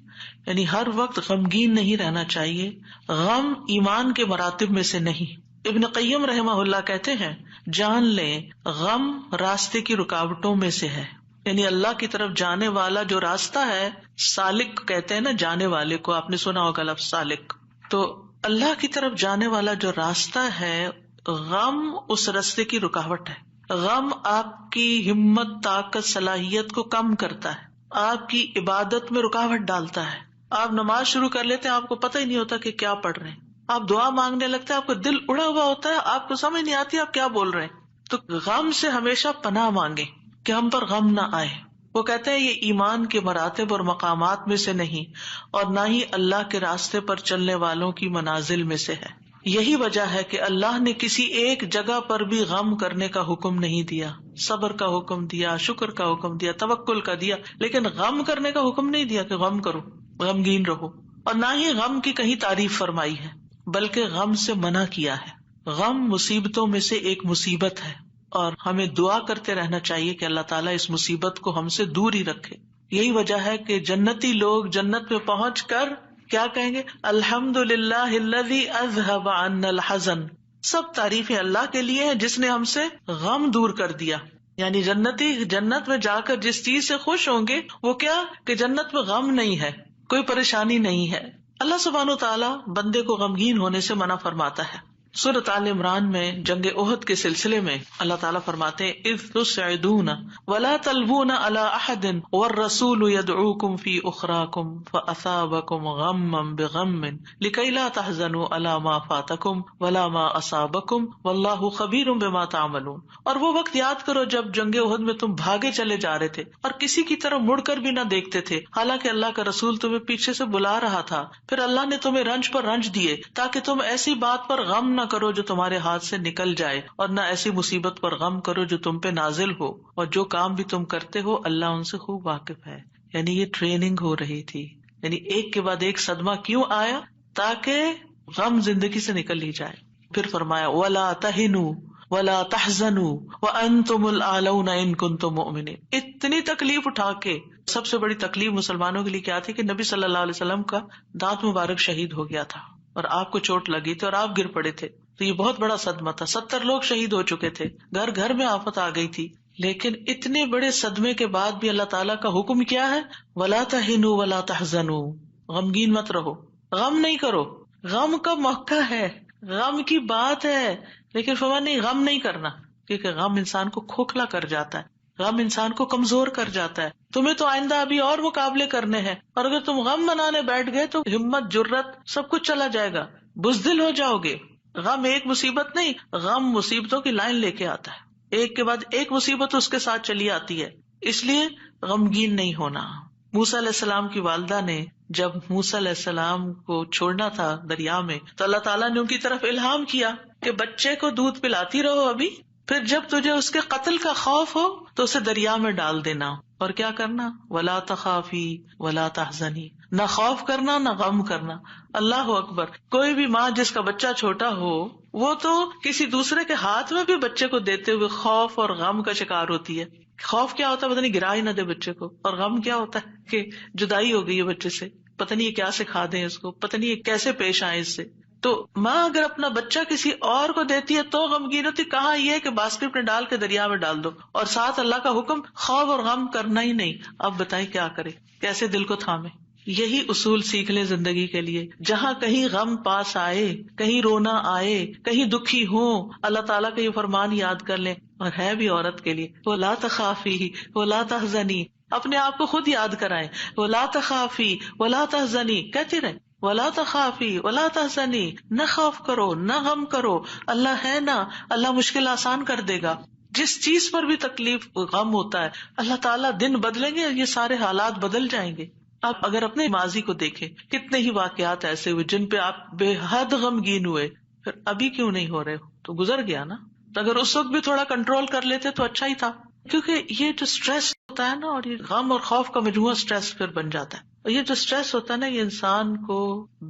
یعنی ہر وقت غمگین نہیں رہنا چاہیے. غم ایمان کے مراتب میں سے نہیں. ابن قیم رحمہ اللہ کہتے ہیں، جان لیں غم راستے کی رکاوٹوں میں سے ہے. یعنی اللہ کی طرف جانے والا جو راستہ ہے، سالک کہتے ہیں نا جانے والے کو، آپ نے سنا ہوگا لفظ سالک. تو اللہ کی طرف جانے والا جو راستہ ہے، غم اس راستے کی رکاوٹ ہے. غم آپ کی ہمت، طاقت، صلاحیت کو کم کرتا ہے، آپ کی عبادت میں رکاوٹ ڈالتا ہے. آپ نماز شروع کر لیتے ہیں، آپ کو پتہ ہی نہیں ہوتا کہ کیا پڑھ رہے ہیں. آپ دعا مانگنے لگتے ہیں، آپ کا دل اڑا ہوا ہوتا ہے، آپ کو سمجھ نہیں آتی آپ کیا بول رہے ہیں. تو غم سے ہمیشہ پناہ مانگے کہ ہم پر غم نہ آئے. وہ کہتے ہیں یہ ایمان کے مراتب اور مقامات میں سے نہیں، اور نہ ہی اللہ کے راستے پر چلنے والوں کی منازل میں سے ہے. یہی وجہ ہے کہ اللہ نے کسی ایک جگہ پر بھی غم کرنے کا حکم نہیں دیا. صبر کا حکم دیا، شکر کا حکم دیا، توکل کا دیا، لیکن غم کرنے کا حکم نہیں دیا کہ غم کرو، غمگین رہو. اور نہ ہی غم کی کہیں تعریف فرمائی ہے، بلکہ غم سے منع کیا ہے. غم مصیبتوں میں سے ایک مصیبت ہے، اور ہمیں دعا کرتے رہنا چاہیے کہ اللہ تعالیٰ اس مصیبت کو ہم سے دور ہی رکھے. یہی وجہ ہے کہ جنتی لوگ جنت میں پہنچ کر کیا کہیں گے؟ الحمدللہ الذی اذہب عنا الحزن. سب تعریفیں اللہ کے لیے ہیں جس نے ہم سے غم دور کر دیا. یعنی جنتی جنت میں جا کر جس چیز سے خوش ہوں گے وہ کیا کہ جنت میں غم نہیں ہے، کوئی پریشانی نہیں ہے. اللہ سبحانہ و تعالیٰ بندے کو غمگین ہونے سے منع فرماتا ہے. سورۃ آل عمران میں جنگ احد کے سلسلے میں اللہ تعالیٰ فرماتے ہیں اذ تسعدون ولا تلوون علی احد والرسول يدعوكم في اخراكم فاصابكم غما بغم لكي لا تحزنوا على ما فاتكم ولا ما اصابكم والله خبير بما تعملون. اور وہ وقت یاد کرو جب جنگ احد میں تم بھاگے چلے جا رہے تھے اور کسی کی طرف مڑ کر بھی نہ دیکھتے تھے، حالانکہ اللہ کا رسول تمہیں پیچھے سے بلا رہا تھا. پھر اللہ نے تمہیں رنج پر رنج دیے تاکہ تم ایسی بات پر غم نہ کرو جو تمہارے ہاتھ سے نکل جائے، اور نہ ایسی مصیبت پر غم کرو جو تم پہ نازل ہو، اور جو کام بھی تم کرتے ہو اللہ ان سے خوب واقف ہے۔ یعنی یہ ٹریننگ ہو رہی تھی، یعنی ایک کے بعد ایک صدمہ کیوں آیا؟ تاکہ غم زندگی سے نکل ہی جائے۔ پھر فرمایا وَلَا تَهِنُوا وَلَا تَحْزَنُوا وَأَنْتُمُ الْأَعْلَوْنَ إِن كُنتُم مُؤْمِنِينَ۔ اتنی تکلیف اٹھا کے، سب سے بڑی تکلیف مسلمانوں کے لیے کیا تھی کہ نبی صلی اللہ علیہ وسلم کا دانت مبارک شہید ہو گیا تھا اور آپ کو چوٹ لگی تھی اور آپ گر پڑے تھے، تو یہ بہت بڑا صدمہ تھا۔ 70 لوگ شہید ہو چکے تھے، گھر گھر میں آفت آ گئی تھی، لیکن اتنے بڑے صدمے کے بعد بھی اللہ تعالیٰ کا حکم کیا ہے؟ وَلَا تَهِنُوا وَلَا تَحْزَنُوا، غمگین مت رہو، غم نہیں کرو۔ غم کا موقع ہے، غم کی بات ہے، لیکن فرمان نہیں غم نہیں کرنا، کیونکہ غم انسان کو کھوکھلا کر جاتا ہے، غم انسان کو کمزور کر جاتا ہے۔ تمہیں تو آئندہ ابھی اور مقابلے کرنے ہیں، اور اگر تم غم منانے بیٹھ گئے تو ہمت، جرت سب کچھ چلا جائے گا، بزدل ہو جاؤ گے۔ غم ایک مصیبت نہیں، غم مصیبتوں کی لائن لے کے آتا ہے، ایک کے بعد ایک مصیبت اس کے ساتھ چلی آتی ہے، اس لیے غمگین نہیں ہونا۔ موسیٰ علیہ السلام کی والدہ نے جب موسیٰ علیہ السلام کو چھوڑنا تھا دریا میں، تو اللہ تعالیٰ نے ان کی طرف الہام کیا کہ بچے کو دودھ پلاتی رہو ابھی، پھر جب تجھے اس کے قتل کا خوف ہو تو اسے دریا میں ڈال دینا، اور کیا کرنا؟ وَلَا تَخَافِي وَلَا تَحْزَنِي، نہ خوف کرنا نہ غم کرنا۔ اللہ اکبر! کوئی بھی ماں جس کا بچہ چھوٹا ہو، وہ تو کسی دوسرے کے ہاتھ میں بھی بچے کو دیتے ہوئے خوف اور غم کا شکار ہوتی ہے۔ خوف کیا ہوتا ہے؟ پتہ نہیں گرا ہی نہ دے بچے کو، اور غم کیا ہوتا ہے کہ جدائی ہو گئی ہے بچے سے، پتہ نہیں یہ کیا سکھا دیں اس کو، پتہ نہیں یہ کیسے پیش آئے اس سے۔ تو ماں اگر اپنا بچہ کسی اور کو دیتی ہے تو غمگین ہوتی، کہاں یہ کہ باسکٹ میں ڈال کے دریا میں ڈال دو، اور ساتھ اللہ کا حکم خوف اور غم کرنا ہی نہیں۔ اب بتائیں کیا کرے، کیسے دل کو تھامے؟ یہی اصول سیکھ لیں زندگی کے لیے۔ جہاں کہیں غم پاس آئے، کہیں رونا آئے، کہیں دکھی ہوں، اللہ تعالیٰ کا یہ فرمان یاد کر لیں، اور ہے بھی عورت کے لیے، وَلَا تَخَافِي وَلَا تَحْزَنِي، اپنے آپ کو خود یاد کرائیں، وَلَا تَخَافِي وَلَا تَحْزَنِي کہتی رہیں، وَلَا تَخَافِي وَلَا تَحْزَنِي، نہ خوف کرو نہ غم کرو، اللہ ہے نا، اللہ مشکل آسان کر دے گا۔ جس چیز پر بھی تکلیف غم ہوتا ہے، اللہ تعالیٰ دن بدلیں گے، یہ سارے حالات بدل جائیں گے۔ آپ اگر اپنے ماضی کو دیکھیں، کتنے ہی واقعات ایسے ہوئے جن پہ آپ بے حد غمگین ہوئے، پھر ابھی کیوں نہیں ہو رہے؟ تو گزر گیا نا۔ تو اگر اس وقت بھی تھوڑا کنٹرول کر لیتے تو اچھا ہی تھا، کیونکہ یہ جو اسٹریس ہوتا ہے نا، اور یہ غم اور خوف کا مجموعہ اسٹریس پھر بن جاتا ہے، اور یہ جو اسٹریس ہوتا ہے نا، یہ انسان کو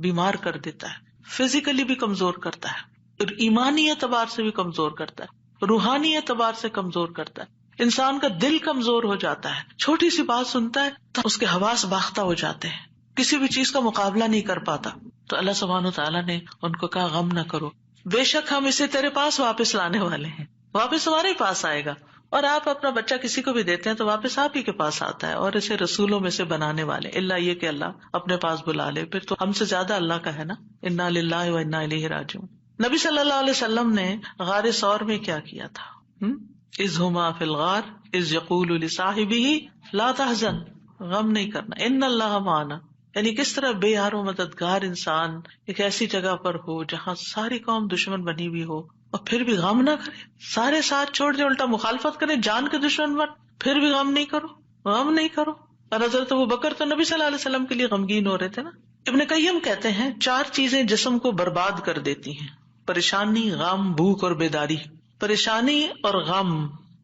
بیمار کر دیتا ہے، فزیکلی بھی کمزور کرتا ہے، اور ایمانی اعتبار سے بھی کمزور کرتا ہے، روحانی اعتبار سے کمزور کرتا ہے، انسان کا دل کمزور ہو جاتا ہے، چھوٹی سی بات سنتا ہے تو اس کے حواس باختہ ہو جاتے ہیں، کسی بھی چیز کا مقابلہ نہیں کر پاتا۔ تو اللہ سبحانہ تعالیٰ نے ان کو کہا غم نہ کرو، بے شک ہم اسے تیرے پاس واپس لانے والے ہیں، واپس ہمارے پاس آئے گا، اور آپ اپنا بچہ کسی کو بھی دیتے ہیں تو واپس آپ ہی کے پاس آتا ہے، اور اسے رسولوں میں سے بنانے والے، اللہ یہ کہ اللہ اپنے پاس بلا لے، پھر تو ہم سے زیادہ اللہ کا ہے نا۔ انا للہ و انا الیہ راجعون۔ نبی صلی اللہ علیہ وسلم نے غار ثور میں کیا کیا تھا؟ اذ ہما فی الغار اذ یقول لصاحبہ لا تحزن، غم نہیں کرنا، ان اللہ معنا، یعنی کس طرح بے یار و مددگار انسان ایک ایسی جگہ پر ہو جہاں ساری قوم دشمن بنی ہوئی ہو، اور پھر بھی غم نہ کرے، سارے ساتھ چھوڑ دے، الٹا مخالفت کرے، جان کے دشمن بن، پھر بھی غم نہیں کرو، غم نہیں کرو۔ اور حضرت ابوبکر تو نبی صلی اللہ علیہ وسلم کے لیے غمگین ہو رہے تھے نا۔ ابن قیم کہتے ہیں 4 چیزیں جسم کو برباد کر دیتی ہیں: پریشانی، غم، بھوک اور بیداری۔ پریشانی اور غم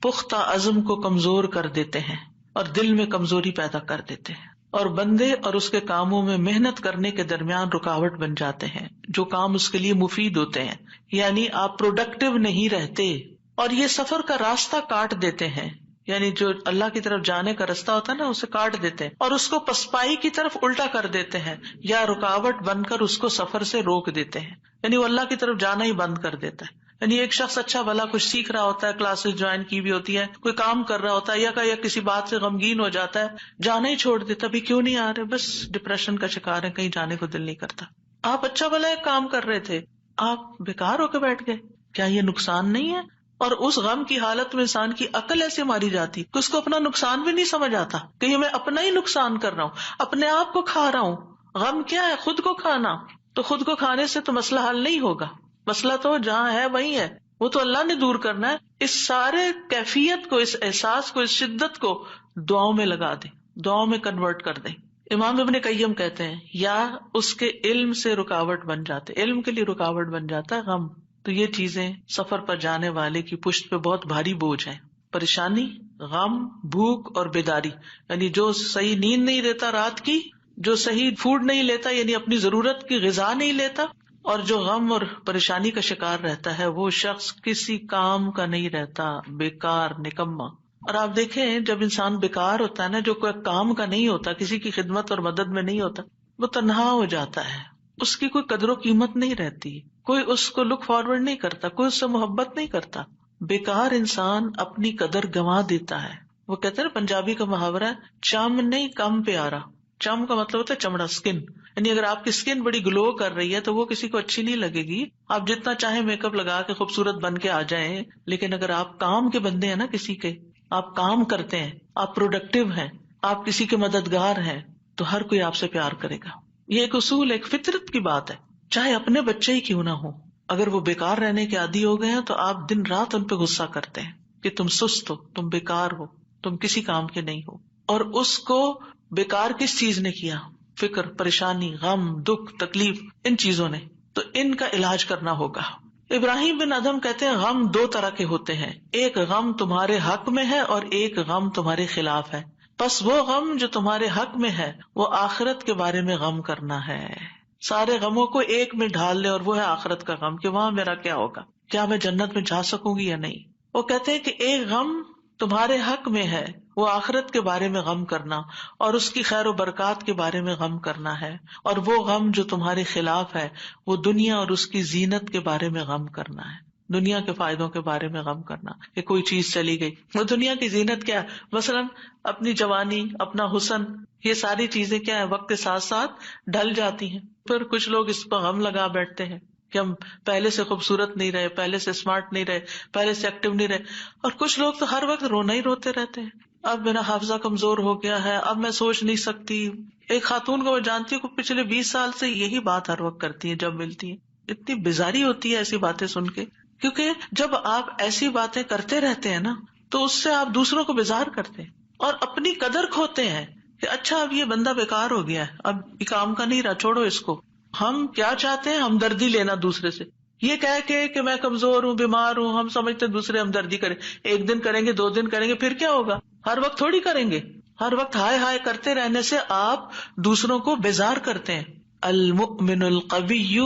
پختہ عزم کو کمزور کر دیتے ہیں اور دل میں کمزوری پیدا کر دیتے ہیں، اور بندے اور اس کے کاموں میں محنت کرنے کے درمیان رکاوٹ بن جاتے ہیں جو کام اس کے لیے مفید ہوتے ہیں، یعنی آپ پروڈکٹیو نہیں رہتے، اور یہ سفر کا راستہ کاٹ دیتے ہیں، یعنی جو اللہ کی طرف جانے کا راستہ ہوتا ہے نا، اسے کاٹ دیتے ہیں اور اس کو پسپائی کی طرف الٹا کر دیتے ہیں، یا رکاوٹ بن کر اس کو سفر سے روک دیتے ہیں، یعنی وہ اللہ کی طرف جانا ہی بند کر دیتا ہے۔ یعنی ایک شخص اچھا بھلا کچھ سیکھ رہا ہوتا ہے، کلاسز جوائن کی بھی ہوتی ہے، کوئی کام کر رہا ہوتا ہے، یا کسی بات سے غمگین ہو جاتا ہے، جانا ہی چھوڑ دیتا، ابھی کیوں نہیں آ رہے، بس ڈپریشن کا شکار ہے، کہیں جانے کو دل نہیں کرتا۔ آپ اچھا بھلا ایک کام کر رہے تھے، آپ بیکار ہو کے بیٹھ گئے، کیا یہ نقصان نہیں ہے؟ اور اس غم کی حالت میں انسان کی عقل ایسے ماری جاتی کہ اس کو اپنا نقصان بھی نہیں سمجھ آتا کہ یہ میں اپنا ہی نقصان کر رہا ہوں، اپنے آپ کو کھا رہا ہوں۔ غم کیا ہے؟ خود کو کھانا۔ تو خود کو کھانے سے تو مسئلہ حل نہیں ہوگا، مسئلہ تو جہاں ہے وہی ہے، وہ تو اللہ نے دور کرنا ہے۔ اس سارے کیفیت کو، اس احساس کو، اس شدت کو دعاؤں میں لگا دیں، دعاؤں میں کنورٹ کر دیں۔ امام ابن قیم کہتے ہیں یا اس کے علم سے رکاوٹ بن جاتے، علم کے لیے رکاوٹ بن جاتا ہے غم، تو یہ چیزیں سفر پر جانے والے کی پشت پہ بہت بھاری بوجھ ہیں. پریشانی، غم، بھوک اور بیداری، یعنی جو صحیح نیند نہیں لیتا رات کی، جو صحیح فوڈ نہیں لیتا یعنی اپنی ضرورت کی غذا نہیں لیتا، اور جو غم اور پریشانی کا شکار رہتا ہے، وہ شخص کسی کام کا نہیں رہتا، بیکار، نکما. اور آپ دیکھیں جب انسان بیکار ہوتا ہے نا، جو کوئی کام کا نہیں ہوتا، کسی کی خدمت اور مدد میں نہیں ہوتا، وہ تنہا ہو جاتا ہے، اس کی کوئی قدر و قیمت نہیں رہتی، کوئی اس کو لک فارورڈ نہیں کرتا، کوئی اس سے محبت نہیں کرتا. بیکار انسان اپنی قدر گنوا دیتا ہے. وہ کہتے ہیں نا پنجابی کا محاورہ ہے، چم نہیں کم پیارا. چم کا مطلب ہوتا ہے چمڑا، اسکن. یعنی اگر آپ کی اسکن بڑی گلو کر رہی ہے تو وہ کسی کو اچھی نہیں لگے گی. آپ جتنا چاہیں میک اپ لگا کے خوبصورت بن کے آ جائیں، لیکن اگر آپ کام کے بندے ہیں نا، کسی کے آپ کام کرتے ہیں، آپ پروڈکٹیو ہیں، آپ کسی کے مددگار ہیں، تو ہر کوئی آپ سے پیار کرے گا. یہ ایک اصول، ایک فطرت کی بات ہے. چاہے اپنے بچے ہی کیوں نہ ہو، اگر وہ بیکار رہنے کے عادی ہو گئے ہیں تو آپ دن رات ان پہ غصہ کرتے ہیں کہ تم سست ہو، تم بیکار ہو، تم کسی کام کے نہیں ہو. اور اس کو بیکار کس چیز نے کیا؟ فکر، پریشانی، غم، دکھ، تکلیف، ان چیزوں نے. تو ان کا علاج کرنا ہوگا. ابراہیم بن ادہم کہتے ہیں غم دو طرح کے ہوتے ہیں، ایک غم تمہارے حق میں ہے اور ایک غم تمہارے خلاف ہے. بس وہ غم جو تمہارے حق میں ہے وہ آخرت کے بارے میں غم کرنا ہے. سارے غموں کو ایک میں ڈھال لے، اور وہ ہے آخرت کا غم کہ وہاں میرا کیا ہوگا، کیا میں جنت میں جا سکوں گی یا نہیں. وہ کہتے ہیں کہ ایک غم تمہارے حق میں ہے، وہ آخرت کے بارے میں غم کرنا اور اس کی خیر و برکات کے بارے میں غم کرنا ہے. اور وہ غم جو تمہارے خلاف ہے وہ دنیا اور اس کی زینت کے بارے میں غم کرنا ہے، دنیا کے فائدوں کے بارے میں غم کرنا کہ کوئی چیز چلی گئی. وہ دنیا کی زینت کیا ہے؟ مثلاً اپنی جوانی، اپنا حسن، یہ ساری چیزیں کیا ہے، وقت کے ساتھ ساتھ ڈھل جاتی ہیں. پھر کچھ لوگ اس پر غم لگا بیٹھتے ہیں کہ ہم پہلے سے خوبصورت نہیں رہے، پہلے سے اسمارٹ نہیں رہے، پہلے سے ایکٹیو نہیں رہے. اور کچھ لوگ تو ہر وقت رونا ہی روتے رہتے ہیں، اب میرا حافظہ کمزور ہو گیا ہے، اب میں سوچ نہیں سکتی. ایک خاتون کو میں جانتی ہوں کہ پچھلے 20 سال سے یہی بات ہر وقت کرتی ہے جب ملتی ہے. اتنی بیزاری ہوتی ہے ایسی باتیں سن کے، کیونکہ جب آپ ایسی باتیں کرتے رہتے ہیں نا تو اس سے آپ دوسروں کو بیزار کرتے ہیں اور اپنی قدر کھوتے ہیں کہ اچھا اب یہ بندہ بیکار ہو گیا ہے، اب یہ کام کا نہیں رہا، چھوڑو اس کو. ہم کیا چاہتے ہیں؟ ہمدردی لینا دوسرے سے. یہ کہہ کے کہ میں کمزور ہوں، بیمار ہوں، ہم سمجھتے ہیں دوسرے ہمدردی کریں. ایک دن کریں گے، 2 دن کریں گے، پھر کیا ہوگا؟ ہر وقت تھوڑی کریں گے. ہر وقت ہائے ہائے کرتے رہنے سے آپ دوسروں کو بیزار کرتے ہیں. المؤمن القوی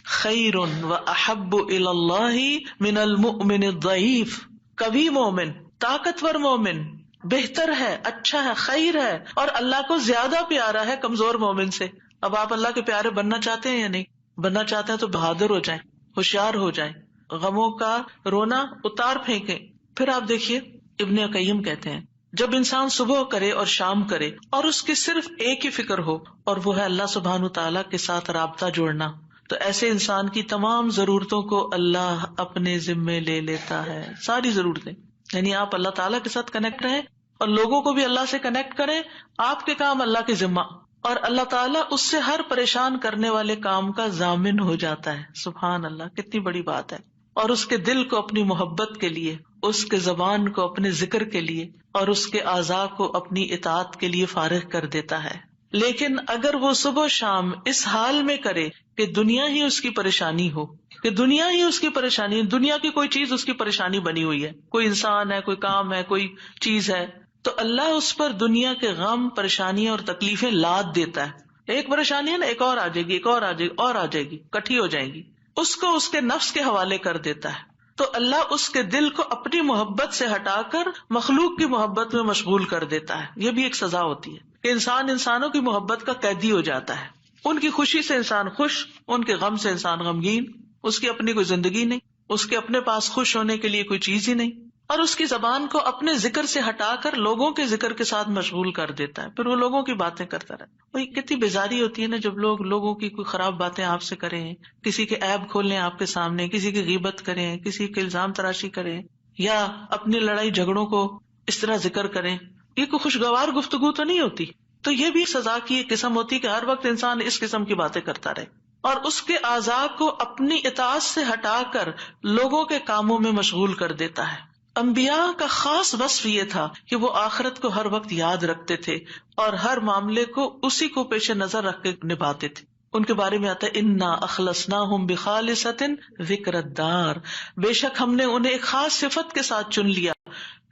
خیر واحب الی اللہ من المؤمن الضعیف. کبھی مومن، طاقتور مومن بہتر ہے، اچھا ہے، خیر ہے، اور اللہ کو زیادہ پیارا ہے کمزور مومن سے. اب آپ اللہ کے پیارے بننا چاہتے ہیں یا نہیں؟ بننا چاہتے ہیں تو بہادر ہو جائیں، ہوشیار ہو جائیں، غموں کا رونا اتار پھینکیں. پھر آپ دیکھیے ابن قیم کہتے ہیں جب انسان صبح کرے اور شام کرے اور اس کی صرف ایک ہی فکر ہو اور وہ ہے اللہ سبحانہ تعالیٰ کے ساتھ رابطہ جوڑنا، تو ایسے انسان کی تمام ضرورتوں کو اللہ اپنے ذمے لے لیتا ہے. ساری ضرورتیں، یعنی آپ اللہ تعالیٰ کے ساتھ کنیکٹ رہیں اور لوگوں کو بھی اللہ سے کنیکٹ کریں. آپ کے کام اللہ کے ذمہ، اور اللہ تعالیٰ اس سے ہر پریشان کرنے والے کام کا ضامن ہو جاتا ہے. سبحان اللہ، کتنی بڑی بات ہے. اور اس کے دل کو اپنی محبت کے لیے، اس کے زبان کو اپنے ذکر کے لیے، اور اس کے اعضاء کو اپنی اطاعت کے لیے فارغ کر دیتا ہے. لیکن اگر وہ صبح شام اس حال میں کرے کہ دنیا ہی اس کی پریشانی ہو، کہ دنیا ہی اس کی پریشانی، دنیا کی کوئی چیز اس کی پریشانی بنی ہوئی ہے، کوئی انسان ہے، کوئی کام ہے، کوئی چیز ہے، تو اللہ اس پر دنیا کے غم، پریشانیاں اور تکلیفیں لاد دیتا ہے. ایک پریشانی ہے نا، ایک اور آ جائے گی، ایک اور آ جائے گی، اور آ جائے گی، کٹھی ہو جائیں گی. اس کو اس کے نفس کے حوالے کر دیتا ہے. تو اللہ اس کے دل کو اپنی محبت سے ہٹا کر مخلوق کی محبت میں مشغول کر دیتا ہے. یہ بھی ایک سزا ہوتی ہے کہ انسان انسانوں کی محبت کا قیدی ہو جاتا ہے. ان کی خوشی سے انسان خوش، ان کے غم سے انسان غمگین. اس کی اپنی کوئی زندگی نہیں، اس کے اپنے پاس خوش ہونے کے لیے کوئی چیز ہی نہیں، اور اس کی زبان کو اپنے ذکر سے ہٹا کر لوگوں کے ذکر کے ساتھ مشغول کر دیتا ہے. پھر وہ لوگوں کی باتیں کرتا رہتا ہے. وہی کتنی بیزاری ہوتی ہے نا جب لوگ لوگوں کی کوئی خراب باتیں آپ سے کریں، کسی کے عیب کھولیں آپ کے سامنے، کسی کی غیبت کریں، کسی کے الزام تراشی کریں، یا اپنی لڑائی جھگڑوں کو اس طرح ذکر کریں. یہ کوئی خوشگوار گفتگو تو نہیں ہوتی. تو یہ بھی سزا کی ایک قسم ہوتی کہ ہر وقت انسان اس قسم کی باتیں کرتا رہے اور اس کے اعضاء کو اپنی اطاعت سے ہٹا کر لوگوں کے کاموں میں مشغول کر دیتا ہے. انبیاء کا خاص وصف یہ تھا کہ وہ آخرت کو ہر وقت یاد رکھتے تھے اور ہر معاملے کو اسی کو پیش نظر رکھ کے نبھاتے تھے. ان کے بارے میں آتا ہے انا اخلصناہم بخالصۃ ذکر الدار، بے شک ہم نے انہیں ایک خاص صفت کے ساتھ چن لیا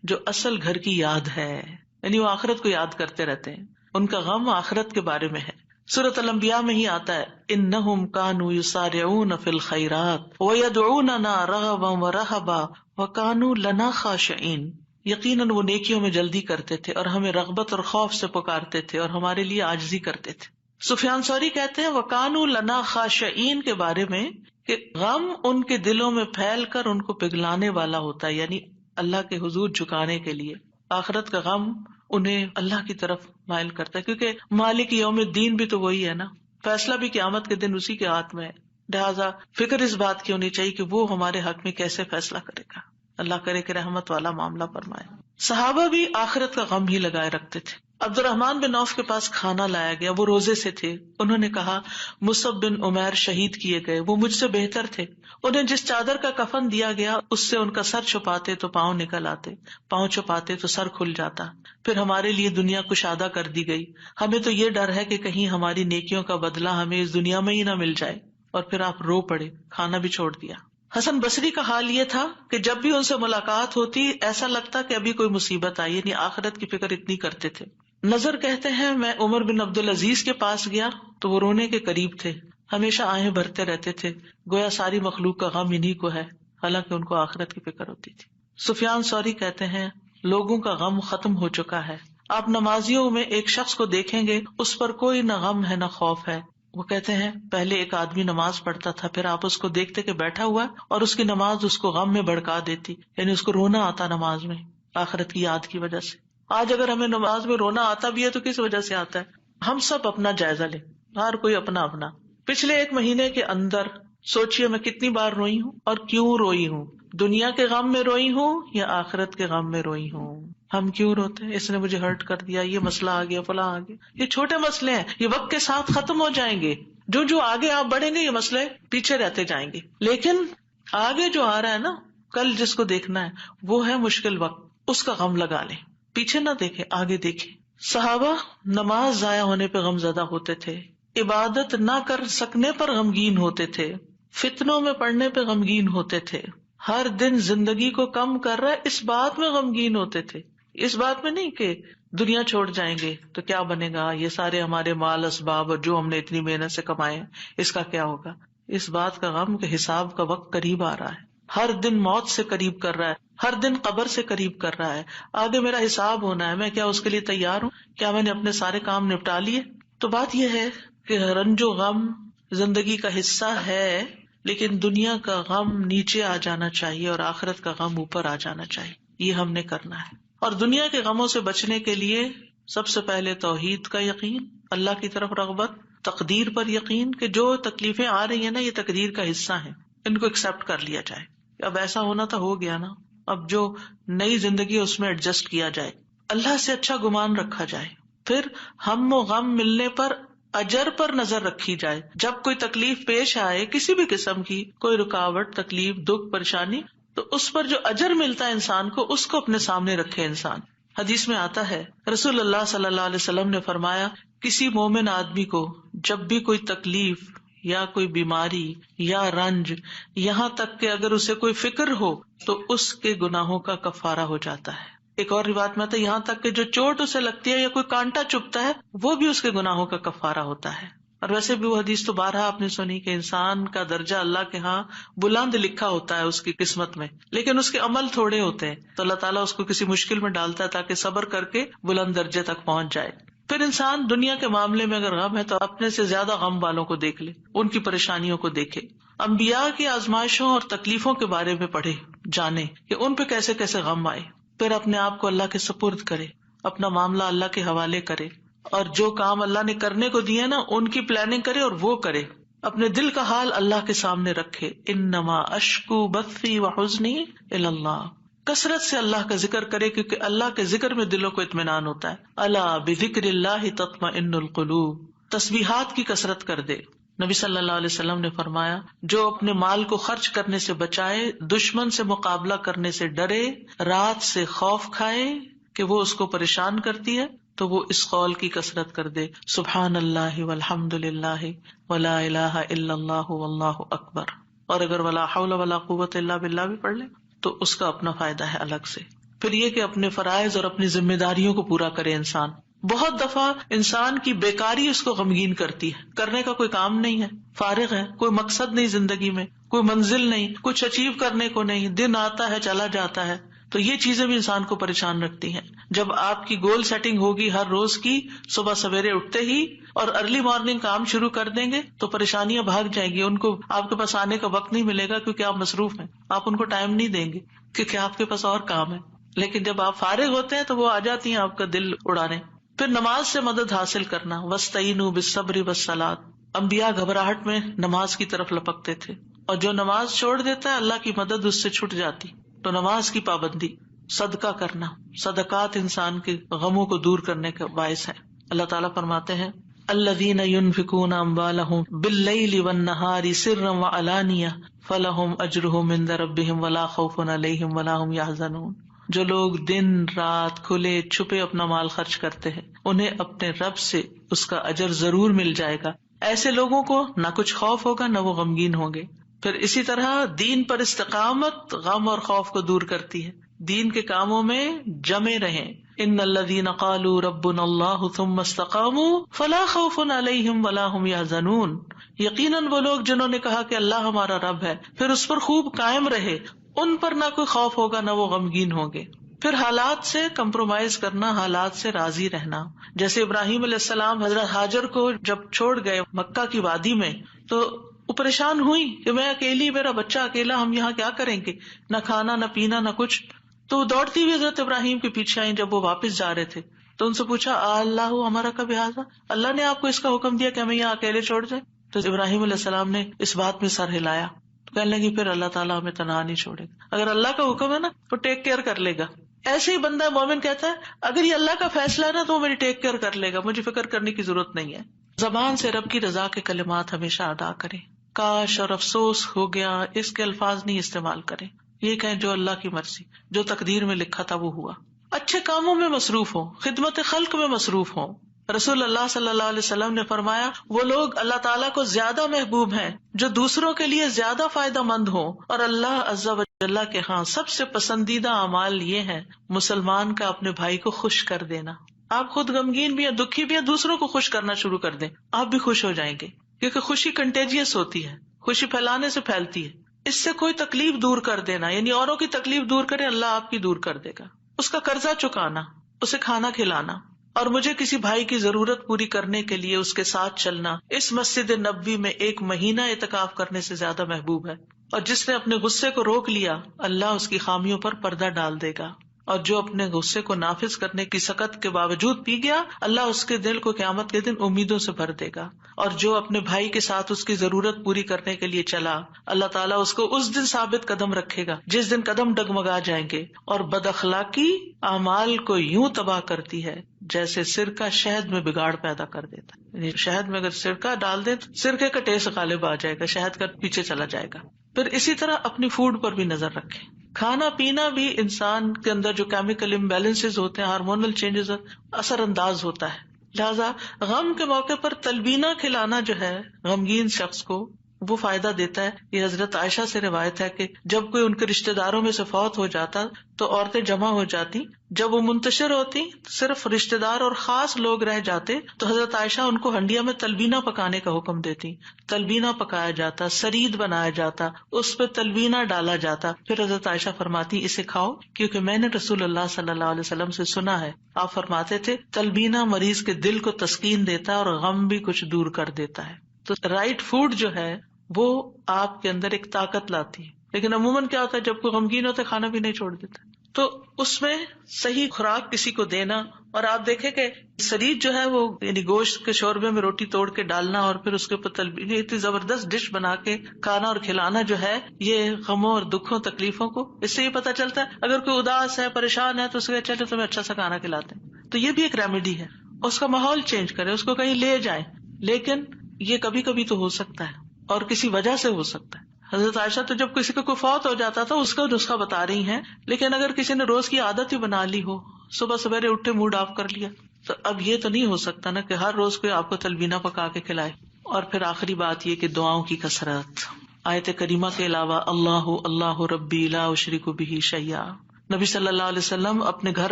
جو اصل گھر کی یاد ہے، یعنی وہ آخرت کو یاد کرتے رہتے ہیں، ان کا غم آخرت کے بارے میں ہے۔ سورۃ الانبیاء میں ہی آتا ہے انہم کانوا یسارعون فی الخیرات ویدعوننا رغبا ورہبا وکانوا لنا خاشعین، یقیناً وہ نیکیوں میں جلدی کرتے تھے اور ہمیں رغبت اور خوف سے پکارتے تھے اور ہمارے لیے عاجزی کرتے تھے۔ سفیان ثوری کہتے ہیں وَكَانُوا لَنَا خَاشِعِينَ کے بارے میں کہ غم ان کے دلوں میں پھیل کر ان کو پگلانے والا ہوتا ہے، یعنی اللہ کے حضور جھکانے کے لیے۔ آخرت کا غم انہیں اللہ کی طرف مائل کرتا ہے، کیونکہ مالک یوم الدین بھی تو وہی ہے نا، فیصلہ بھی قیامت کے دن اسی کے ہاتھ میں ہے، لہٰذا فکر اس بات کی ہونی چاہیے کہ وہ ہمارے حق میں کیسے فیصلہ کرے گا۔ اللہ کرے کہ رحمت والا معاملہ فرمائے۔ صحابہ بھی آخرت کا غم ہی لگائے رکھتے تھے۔ عبد الرحمن بن عوف کے پاس کھانا لایا گیا، وہ روزے سے تھے، انہوں نے کہا مصعب بن عمیر شہید کیے گئے، وہ مجھ سے بہتر تھے، انہیں جس چادر کا کفن دیا گیا اس سے ان کا سر چھپاتے تو پاؤں نکل آتے، پاؤں چھپاتے تو سر کھل جاتا، پھر ہمارے لیے دنیا کشادہ کر دی گئی، ہمیں تو یہ ڈر ہے کہ کہیں ہماری نیکیوں کا بدلہ ہمیں اس دنیا میں ہی نہ مل جائے، اور پھر آپ رو پڑے، کھانا بھی چھوڑ دیا۔ حسن بصری کا حال یہ تھا کہ جب بھی ان سے ملاقات ہوتی ایسا لگتا کہ ابھی کوئی مصیبت آئی، یعنی آخرت کی فکر اتنی کرتے تھے۔ نظر کہتے ہیں میں عمر بن عبدالعزیز کے پاس گیا تو وہ رونے کے قریب تھے، ہمیشہ آہیں بھرتے رہتے تھے، گویا ساری مخلوق کا غم انہی کو ہے، حالانکہ ان کو آخرت کی فکر ہوتی تھی۔ سفیان ثوری کہتے ہیں لوگوں کا غم ختم ہو چکا ہے، آپ نمازیوں میں ایک شخص کو دیکھیں گے اس پر کوئی نہ غم ہے نہ خوف ہے۔ وہ کہتے ہیں پہلے ایک آدمی نماز پڑھتا تھا، پھر آپ اس کو دیکھتے کہ بیٹھا ہوا اور اس کی نماز اس کو غم میں بھڑکا دیتی، یعنی اس کو رونا آتا نماز میں آخرت کی یاد کی وجہ سے۔ آج اگر ہمیں نماز میں رونا آتا بھی ہے تو کس وجہ سے آتا ہے؟ ہم سب اپنا جائزہ لیں، ہر کوئی اپنا اپنا۔ پچھلے ایک مہینے کے اندر سوچئے میں کتنی بار روئی ہوں اور کیوں روئی ہوں، دنیا کے غم میں روئی ہوں یا آخرت کے غم میں روئی ہوں۔ ہم کیوں روتے ہیں؟ اس نے مجھے ہرٹ کر دیا، یہ مسئلہ آ گیا، فلاں آ گیا۔ یہ چھوٹے مسئلے ہیں، یہ وقت کے ساتھ ختم ہو جائیں گے، جو آگے آپ بڑھیں گے یہ مسئلے پیچھے رہتے جائیں گے، لیکن آگے جو آ رہا ہے نا، کل جس کو دیکھنا ہے وہ ہے مشکل وقت، اس کا غم لگا لیں، پیچھے نہ دیکھیں آگے دیکھیں۔ صحابہ نماز ضائع ہونے پہ غم زدہ ہوتے تھے، عبادت نہ کر سکنے پر غمگین ہوتے تھے، فتنوں میں پڑنے پہ غمگین ہوتے تھے، ہر دن زندگی کو کم کر رہا ہے اس بات میں غمگین ہوتے تھے، اس بات میں نہیں کہ دنیا چھوڑ جائیں گے تو کیا بنے گا، یہ سارے ہمارے مال اسباب اور جو ہم نے اتنی محنت سے کمائے ہیں اس کا کیا ہوگا، اس بات کا غم کہ حساب کا وقت قریب آ رہا ہے، ہر دن موت سے قریب کر رہا ہے، ہر دن قبر سے قریب کر رہا ہے، آگے میرا حساب ہونا ہے، میں کیا اس کے لیے تیار ہوں؟ کیا میں نے اپنے سارے کام نپٹا لیے؟ تو بات یہ ہے کہ رنج و غم زندگی کا حصہ ہے، لیکن دنیا کا غم نیچے آ جانا چاہیے اور آخرت کا غم اوپر آ جانا چاہیے، یہ ہم نے کرنا ہے۔ اور دنیا کے غموں سے بچنے کے لیے سب سے پہلے توحید کا یقین، اللہ کی طرف رغبت، تقدیر پر یقین کہ جو تکلیفیں آ رہی ہیں نا یہ تقدیر کا حصہ ہیں، ان کو ایکسپٹ کر لیا جائے، اب ایسا ہونا تھا ہو گیا نا، اب جو نئی زندگی ہے اس میں ایڈجسٹ کیا جائے، اللہ سے اچھا گمان رکھا جائے، پھر ہم و غم ملنے پر اجر پر نظر رکھی جائے، جب کوئی تکلیف پیش آئے کسی بھی قسم کی، کوئی رکاوٹ، تکلیف، دکھ، پریشانی، تو اس پر جو اجر ملتا ہے انسان کو اس کو اپنے سامنے رکھے انسان۔ حدیث میں آتا ہے رسول اللہ صلی اللہ علیہ وسلم نے فرمایا کسی مومن آدمی کو جب بھی کوئی تکلیف یا کوئی بیماری یا رنج، یہاں تک کہ اگر اسے کوئی فکر ہو تو اس کے گناہوں کا کفارہ ہو جاتا ہے۔ ایک اور روایت میں آتا ہے یہاں تک کہ جو چوٹ اسے لگتی ہے یا کوئی کانٹا چبھتا ہے وہ بھی اس کے گناہوں کا کفارہ ہوتا ہے۔ اور ویسے بھی وہ حدیث تو بارہا آپ نے سنی کہ انسان کا درجہ اللہ کے ہاں بلند لکھا ہوتا ہے اس کی قسمت میں، لیکن اس کے عمل تھوڑے ہوتے ہیں، تو اللہ تعالیٰ اس کو کسی مشکل میں ڈالتا ہے تاکہ صبر کر کے بلند درجے تک پہنچ جائے۔ پھر انسان دنیا کے معاملے میں اگر غم ہے تو اپنے سے زیادہ غم والوں کو دیکھ لے، ان کی پریشانیوں کو دیکھے، انبیاء کی آزمائشوں اور تکلیفوں کے بارے میں پڑھے، جانے کہ ان پہ کیسے کیسے غم آئے، پھر اپنے آپ کو اللہ کے سپرد کرے، اپنا معاملہ اللہ کے حوالے کرے، اور جو کام اللہ نے کرنے کو دیے نا ان کی پلاننگ کرے اور وہ کرے، اپنے دل کا حال اللہ کے سامنے رکھے، انما اشکو بثی وحزنی الی اللہ، کثرت سے اللہ کا ذکر کرے کیونکہ اللہ کے ذکر میں دلوں کو اطمینان ہوتا ہے، الا بذکر اللہ تطمئن القلوب، تسبیحات کی کثرت کر دے۔ نبی صلی اللہ علیہ وسلم نے فرمایا جو اپنے مال کو خرچ کرنے سے بچائے، دشمن سے مقابلہ کرنے سے ڈرے، رات سے خوف کھائے کہ وہ اس کو پریشان کرتی ہے، تو وہ اس قول کی کثرت کر دے سبحان اللہ والحمد للہ ولا الہ الا اللہ واللہ اکبر، اور اگر ولا حول ولا قوت الا باللہ بھی پڑھ لے تو اس کا اپنا فائدہ ہے الگ سے۔ پھر یہ کہ اپنے فرائض اور اپنی ذمہ داریوں کو پورا کرے انسان۔ بہت دفعہ انسان کی بیکاری اس کو غمگین کرتی ہے، کرنے کا کوئی کام نہیں ہے، فارغ ہے، کوئی مقصد نہیں زندگی میں، کوئی منزل نہیں، کچھ اچیو کرنے کو نہیں، دن آتا ہے چلا جاتا ہے، تو یہ چیزیں بھی انسان کو پریشان رکھتی ہیں۔ جب آپ کی گول سیٹنگ ہوگی ہر روز کی، صبح سویرے اٹھتے ہی اور ارلی مارننگ کام شروع کر دیں گے تو پریشانیاں بھاگ جائیں گی، ان کو آپ کے پاس آنے کا وقت نہیں ملے گا کیونکہ آپ مصروف ہیں، آپ ان کو ٹائم نہیں دیں گے کیونکہ آپ کے پاس اور کام ہے۔ لیکن جب آپ فارغ ہوتے ہیں تو وہ آ جاتی ہیں آپ کا دل اڑانے۔ پھر نماز سے مدد حاصل کرنا، وَاسْتَعِينُوا بِالصَّبْرِ وَالصَّلَاةِ، انبیاء گھبراہٹ میں نماز کی طرف لپکتے تھے، اور جو نماز چھوڑ دیتا ہے اللہ کی مدد اس سے چھٹ جاتی۔ تو نماز کی پابندی، صدقہ کرنا، صدقات انسان کے غموں کو دور کرنے کا باعث ہے۔ اللہ تعالیٰ فرماتے ہیں الذین ينفقون اموالهم باللیل والنہار سرا وعلانیہ فلہم اجرہم عند ربہم ولا خوف علیہم ولا هم يحزنون، جو لوگ دن رات کھلے چھپے اپنا مال خرچ کرتے ہیں انہیں اپنے رب سے اس کا اجر ضرور مل جائے گا، ایسے لوگوں کو نہ کچھ خوف ہوگا نہ وہ غمگین ہوں گے۔ پھر اسی طرح دین پر استقامت غم اور خوف کو دور کرتی ہے، دین کے کاموں میں جمے رہیں۔ ان الذین قالوا ربنا اللہ ثم استقاموا فلا خوف علیہم ولا هم یحزنون، یقیناً وہ لوگ جنہوں نے کہا کہ اللہ ہمارا رب ہے پھر اس پر خوب قائم رہے، ان پر نہ کوئی خوف ہوگا نہ وہ غمگین ہوں گے۔ پھر حالات سے کمپرومائز کرنا، حالات سے راضی رہنا، جیسے ابراہیم علیہ السلام حضرت ہاجر کو جب چھوڑ گئے مکہ کی وادی میں تو وہ پریشان ہوئی کہ میں اکیلی، میرا بچہ اکیلا، ہم یہاں کیا کریں گے، نہ کھانا نہ پینا نہ کچھ۔ تو دوڑتی ہوئی حضرت ابراہیم کے پیچھے آئیں جب وہ واپس جا رہے تھے تو ان سے پوچھا اللہ ہمارا کب حاضر، اللہ نے آپ کو اس کا حکم دیا کہ ہمیں یہاں اکیلے چھوڑ جائیں؟ تو ابراہیم علیہ السلام نے اس بات میں سر ہلایا، تو کہنے لگی پھر اللہ تعالیٰ ہمیں تنہا نہیں چھوڑے گا، اگر اللہ کا حکم ہے نا تو ٹیک کیئر کر لے گا۔ ایسے ہی بندہ مومن کہتا ہے اگر یہ اللہ کا فیصلہ ہے نا تو وہ میری ٹیک کیئر کر لے گا، مجھے فکر کرنے کی ضرورت نہیں ہے۔ زبان سے رب کی رضا کے کلمات ہمیشہ ادا کریں، کاش اور افسوس ہو گیا اس کے الفاظ نہیں استعمال کریں، یہ کہیں جو اللہ کی مرضی، جو تقدیر میں لکھا تھا وہ ہوا۔ اچھے کاموں میں مصروف ہوں، خدمت خلق میں مصروف ہوں۔ رسول اللہ صلی اللہ علیہ وسلم نے فرمایا وہ لوگ اللہ تعالیٰ کو زیادہ محبوب ہیں جو دوسروں کے لیے زیادہ فائدہ مند ہوں، اور اللہ عز و جل کے ہاں سب سے پسندیدہ اعمال یہ ہیں مسلمان کا اپنے بھائی کو خوش کر دینا۔ آپ خود غمگین بھی ہیں، دکھی بھی ہیں، دوسروں کو خوش کرنا شروع کر دیں، آپ بھی خوش ہو جائیں گے، کیونکہ خوشی کنٹیجیس ہوتی ہے، خوشی پھیلانے سے پھیلتی ہے۔ اس سے کوئی تکلیف دور کر دینا، یعنی اوروں کی تکلیف دور کرے، اللہ آپ کی دور کر دے گا۔ اس کا قرضہ چکانا، اسے کھانا کھلانا، اور مجھے کسی بھائی کی ضرورت پوری کرنے کے لیے اس کے ساتھ چلنا اس مسجد نبوی میں 1 مہینہ اعتکاف کرنے سے زیادہ محبوب ہے۔ اور جس نے اپنے غصے کو روک لیا اللہ اس کی خامیوں پر پردہ ڈال دے گا، اور جو اپنے غصے کو نافذ کرنے کی سخت کے باوجود پی گیا اللہ اس کے دل کو قیامت کے دن امیدوں سے بھر دے گا۔ اور جو اپنے بھائی کے ساتھ اس کی ضرورت پوری کرنے کے لیے چلا اللہ تعالیٰ اس کو اس دن ثابت قدم رکھے گا جس دن قدم ڈگمگا جائیں گے۔ اور بد اخلاقی اعمال کو یوں تباہ کرتی ہے جیسے سرکہ شہد میں بگاڑ پیدا کر دیتا ہے، یعنی شہد میں اگر سرکہ ڈال دیں تو سرکے کا ٹیسٹ غالب آ جائے گا، شہد کا پیچھے چلا جائے گا۔ پھر اسی طرح اپنی فوڈ پر بھی نظر رکھیں، کھانا پینا بھی انسان کے اندر جو کیمیکل امبیلنسز ہوتے ہیں، ہارمونل چینجز اثر انداز ہوتا ہے، لہذا غم کے موقع پر تلبینہ کھلانا جو ہے غمگین شخص کو وہ فائدہ دیتا ہے۔ یہ حضرت عائشہ سے روایت ہے کہ جب کوئی ان کے رشتہ داروں میں سے فوت ہو جاتا تو عورتیں جمع ہو جاتی، جب وہ منتشر ہوتی صرف رشتہ دار اور خاص لوگ رہ جاتے تو حضرت عائشہ ان کو ہنڈیا میں تلبینہ پکانے کا حکم دیتی، تلبینہ پکایا جاتا، سرید بنایا جاتا، اس پہ تلبینہ ڈالا جاتا، پھر حضرت عائشہ فرماتی اسے کھاؤ کیونکہ میں نے رسول اللہ صلی اللہ علیہ وسلم سے سنا ہے، آپ فرماتے تھے تلبینہ مریض کے دل کو تسکین دیتا ہے اور غم بھی کچھ دور کر دیتا ہے۔ تو رائٹ فوڈ جو ہے وہ آپ کے اندر ایک طاقت لاتی ہے، لیکن عموماً کیا ہوتا ہے جب کوئی غمگین ہوتا ہے کھانا بھی نہیں چھوڑ دیتا، تو اس میں صحیح خوراک کسی کو دینا۔ اور آپ دیکھیں کہ سرید جو ہے وہ یعنی گوشت کے شوربے میں روٹی توڑ کے ڈالنا اور پھر اس کے اوپر تلبینہ، اتنی زبردست ڈش بنا کے کھانا اور کھلانا جو ہے یہ غموں اور دکھوں تکلیفوں کو، اس سے یہ پتہ چلتا ہے اگر کوئی اداس ہے پریشان ہے تو اس کے چلے تمہیں اچھا سا کھانا کھلاتے ہیں، تو یہ بھی ایک ریمیڈی ہے۔ اس کا ماحول چینج کرے، اس کو کہیں لے جائیں، لیکن یہ کبھی کبھی تو ہو سکتا ہے اور کسی وجہ سے ہو سکتا ہے۔ حضرت عائشہ تو جب کسی کا کوئی فوت ہو جاتا تھا اس کا نسخہ بتا رہی ہیں، لیکن اگر کسی نے روز کی عادت ہی بنا لی ہو صبح سویرے اٹھے موڈ آف کر لیا. تو اب یہ تو نہیں ہو سکتا نا کہ ہر روز کوئی آپ کو تلبینہ پکا کے کھلائے. اور پھر آخری بات یہ کہ دعاؤں کی کثرت. آیت کریمہ کے علاوہ اللہ اللہ ربی لا اشرک بہ شیئا، نبی صلی اللہ علیہ وسلم اپنے گھر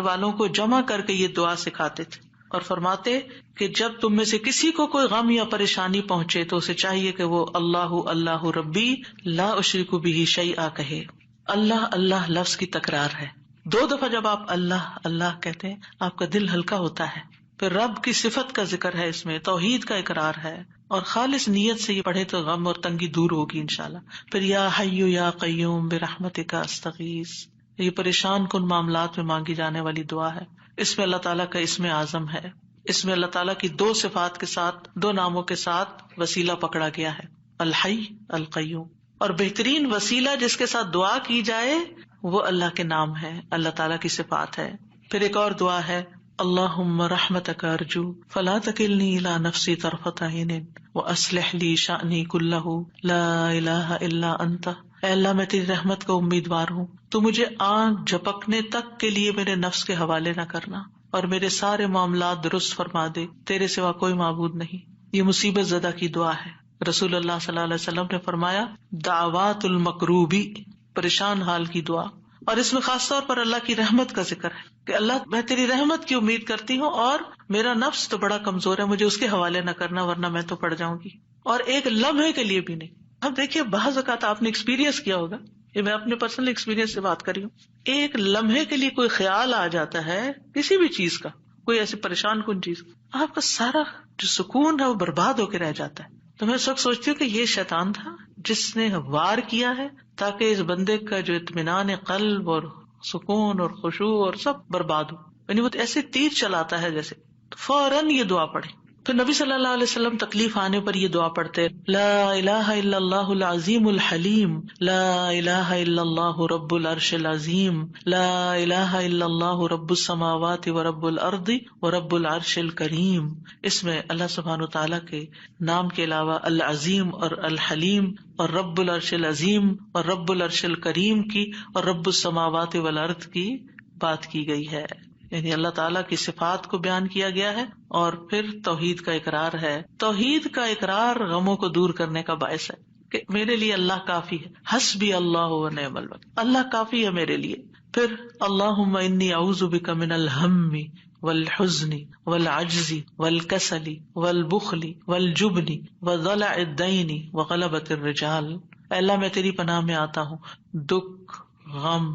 والوں کو جمع کر کے یہ دعا سکھاتے تھے اور فرماتے کہ جب تم میں سے کسی کو کوئی غم یا پریشانی پہنچے تو اسے چاہیے کہ وہ اللہ اللہ ربی لا اشرک بہ شیئا کہے. اللہ اللہ لفظ کی تکرار ہے. 2 دفعہ جب آپ اللہ اللہ کہتے ہیں آپ کا دل ہلکا ہوتا ہے. پھر رب کی صفت کا ذکر ہے، اس میں توحید کا اقرار ہے، اور خالص نیت سے یہ پڑھے تو غم اور تنگی دور ہوگی انشاءاللہ. پھر یا حی یا قیوم برحمتک استغیث، یہ پریشان کن معاملات میں مانگی جانے والی دعا ہے. اس میں اللہ تعالیٰ کا اسم اعظم ہے. اس میں اللہ تعالیٰ کی 2 صفات کے ساتھ 2 ناموں کے ساتھ وسیلہ پکڑا گیا ہے، الحی القیوم. اور بہترین وسیلہ جس کے ساتھ دعا کی جائے وہ اللہ کے نام ہے، اللہ تعالیٰ کی صفات ہے. پھر ایک اور دعا ہے اللہم رحمتک ارجو فلا تکلنی الی نفسی طرفۃ عین واصلح لی شأنی کلہ لا الہ الا انت. اے اللہ میں تیری رحمت کا امیدوار ہوں، تو مجھے آنکھ جھپکنے تک کے لیے میرے نفس کے حوالے نہ کرنا اور میرے سارے معاملات درست فرما دے، تیرے سوا کوئی معبود نہیں. یہ مصیبت زدہ کی دعا ہے. رسول اللہ صلی اللہ علیہ وسلم نے فرمایا دعوات المکروبی، پریشان حال کی دعا. اور اس میں خاص طور پر اللہ کی رحمت کا ذکر ہے کہ اللہ میں تیری رحمت کی امید کرتی ہوں اور میرا نفس تو بڑا کمزور ہے، مجھے اس کے حوالے نہ کرنا ورنہ میں تو پڑ جاؤں گی. اور ایک لمحے کے لیے بھی نہیں. اب دیکھیے بعض اوقات آپ نے ایکسپیرینس کیا ہوگا، یہ میں اپنے پرسنل ایکسپیرینس سے بات کر رہی ہوں. ایک لمحے کے لیے کوئی خیال آ جاتا ہے کسی بھی چیز کا، کوئی ایسی پریشان کن چیز، آپ کا سارا جو سکون ہے وہ برباد ہو کے رہ جاتا ہے. تو میں اس وقت سوچتی ہوں کہ یہ شیطان تھا جس نے وار کیا ہے تاکہ اس بندے کا جو اطمینان قلب اور سکون اور خشوع اور سب برباد ہو. یعنی وہ ایسے تیر چلاتا ہے جیسے. فوراً یہ دعا پڑھے. تو نبی صلی اللہ علیہ وسلم تکلیف آنے پر یہ دعا پڑھتے لا الہ الا اللہ العظیم الحلیم، لا الہ الا اللہ رب العرش العظیم، لا الہ الا اللہ رب السماوات ورب الارض ورب العرش الکریم. اس میں اللہ سبحانہ وتعالیٰ کے نام کے علاوہ العظیم اور الحلیم اور رب العرش العظیم اور رب العرش الکریم کی اور رب السماوات والارض کی بات کی گئی ہے. یعنی اللہ تعالیٰ کی صفات کو بیان کیا گیا ہے اور پھر توحید کا اقرار ہے. توحید کا اقرار غموں کو دور کرنے کا باعث ہے کہ میرے لیے اللہ کافی ہے، حسبی اللہ و نعم الوکیل، اللہ کافی ہے میرے لیے. پھر اللہم انی اعوذ بک من الہم والحزن والعجز والکسل والبخل والجبن وضلع الدین وغلبۃ الرجال. اے اللہ میں تیری پناہ میں آتا ہوں دکھ، غم،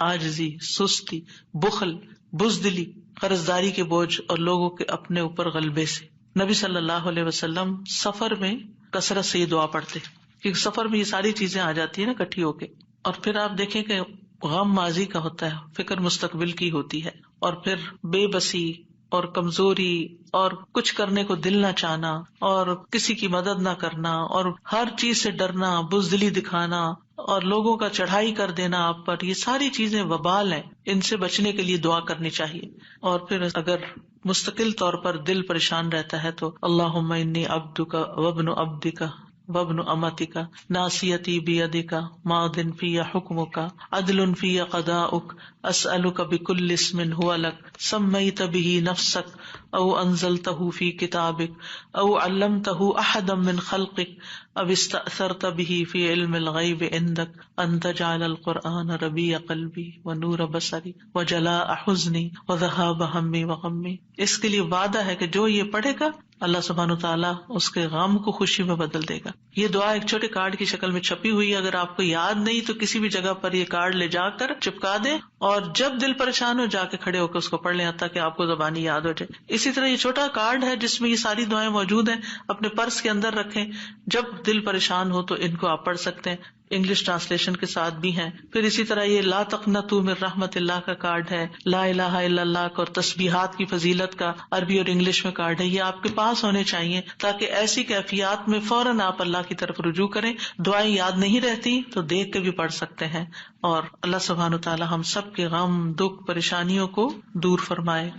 عاجزی، سستی، بخل، بزدلی، قرضداری کے بوجھ اور لوگوں کے اپنے اوپر غلبے سے. نبی صلی اللہ علیہ وسلم سفر میں کثرت سے یہ دعا پڑھتے کیونکہ سفر میں یہ ساری چیزیں آ جاتی ہیں نا اکٹھی ہو کے. اور پھر آپ دیکھیں کہ غم ماضی کا ہوتا ہے، فکر مستقبل کی ہوتی ہے، اور پھر بے بسی اور کمزوری اور کچھ کرنے کو دل نہ چاہنا اور کسی کی مدد نہ کرنا اور ہر چیز سے ڈرنا، بزدلی دکھانا اور لوگوں کا چڑھائی کر دینا آپ پر، یہ ساری چیزیں وبال ہیں. ان سے بچنے کے لیے دعا کرنی چاہیے. اور پھر اگر مستقل طور پر دل پریشان رہتا ہے تو اللہم انی عبدک وابن عبدک وابن امتک ناصیتی بیدک ماض فی حکمک عدل فی قضاؤک اسألک بکل اسم هو لک سمیت بہ نفسک او انزلتہ فی کتابک او علمتہ احدا من خلقک او استأثرت بہ فی علم الغیب عندک ان تجعل القرآن ربیع قلبی ونور بصری وجلاء حزنی وذہاب ہمی وغمی. اس کے لیے وعدہ ہے کہ جو یہ پڑھے گا اللہ سبحانہ وتعالیٰ اس کے غم کو خوشی میں بدل دے گا. یہ دعا ایک چھوٹے کارڈ کی شکل میں چھپی ہوئی ہے، اگر آپ کو یاد نہیں تو کسی بھی جگہ پر یہ کارڈ لے جا کر چپکا دیں اور جب دل پریشان ہو جا کے کھڑے ہو کر اس کو پڑھ لیں تاکہ آپ کو زبانی یاد ہو جائے. اسی طرح یہ چھوٹا کارڈ ہے جس میں یہ ساری دعائیں موجود ہیں، اپنے پرس کے اندر رکھیں، جب دل پریشان ہو تو ان کو آپ پڑھ سکتے ہیں. انگلش ٹرانسلیشن کے ساتھ بھی ہیں. پھر اسی طرح یہ لا تقنطوا من رحمت اللہ کا کارڈ ہے، لا الہ الا اللہ اور تسبیحات کی فضیلت کا عربی اور انگلش میں کارڈ ہے. یہ آپ کے پاس ہونے چاہیے تاکہ ایسی کیفیات میں فوراً آپ اللہ کی طرف رجوع کریں. دعائیں یاد نہیں رہتی تو دیکھ کے بھی پڑھ سکتے ہیں. اور اللہ سبحانہ وتعالی ہم سب کے غم، دکھ، پریشانیوں کو دور فرمائے.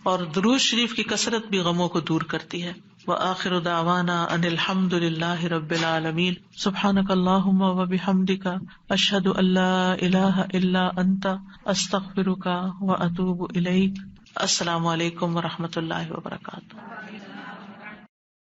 اور درود شریف کی کثرت بھی غموں کو دور کرتی ہے. وآخر دعوانا ان الحمد للہ رب العالمین. سبحانک اللہم وبحمدک اشہد ان لا الہ الا انت استغفرک واتوب الیک. السلام علیکم ورحمۃ اللہ وبرکاتہ.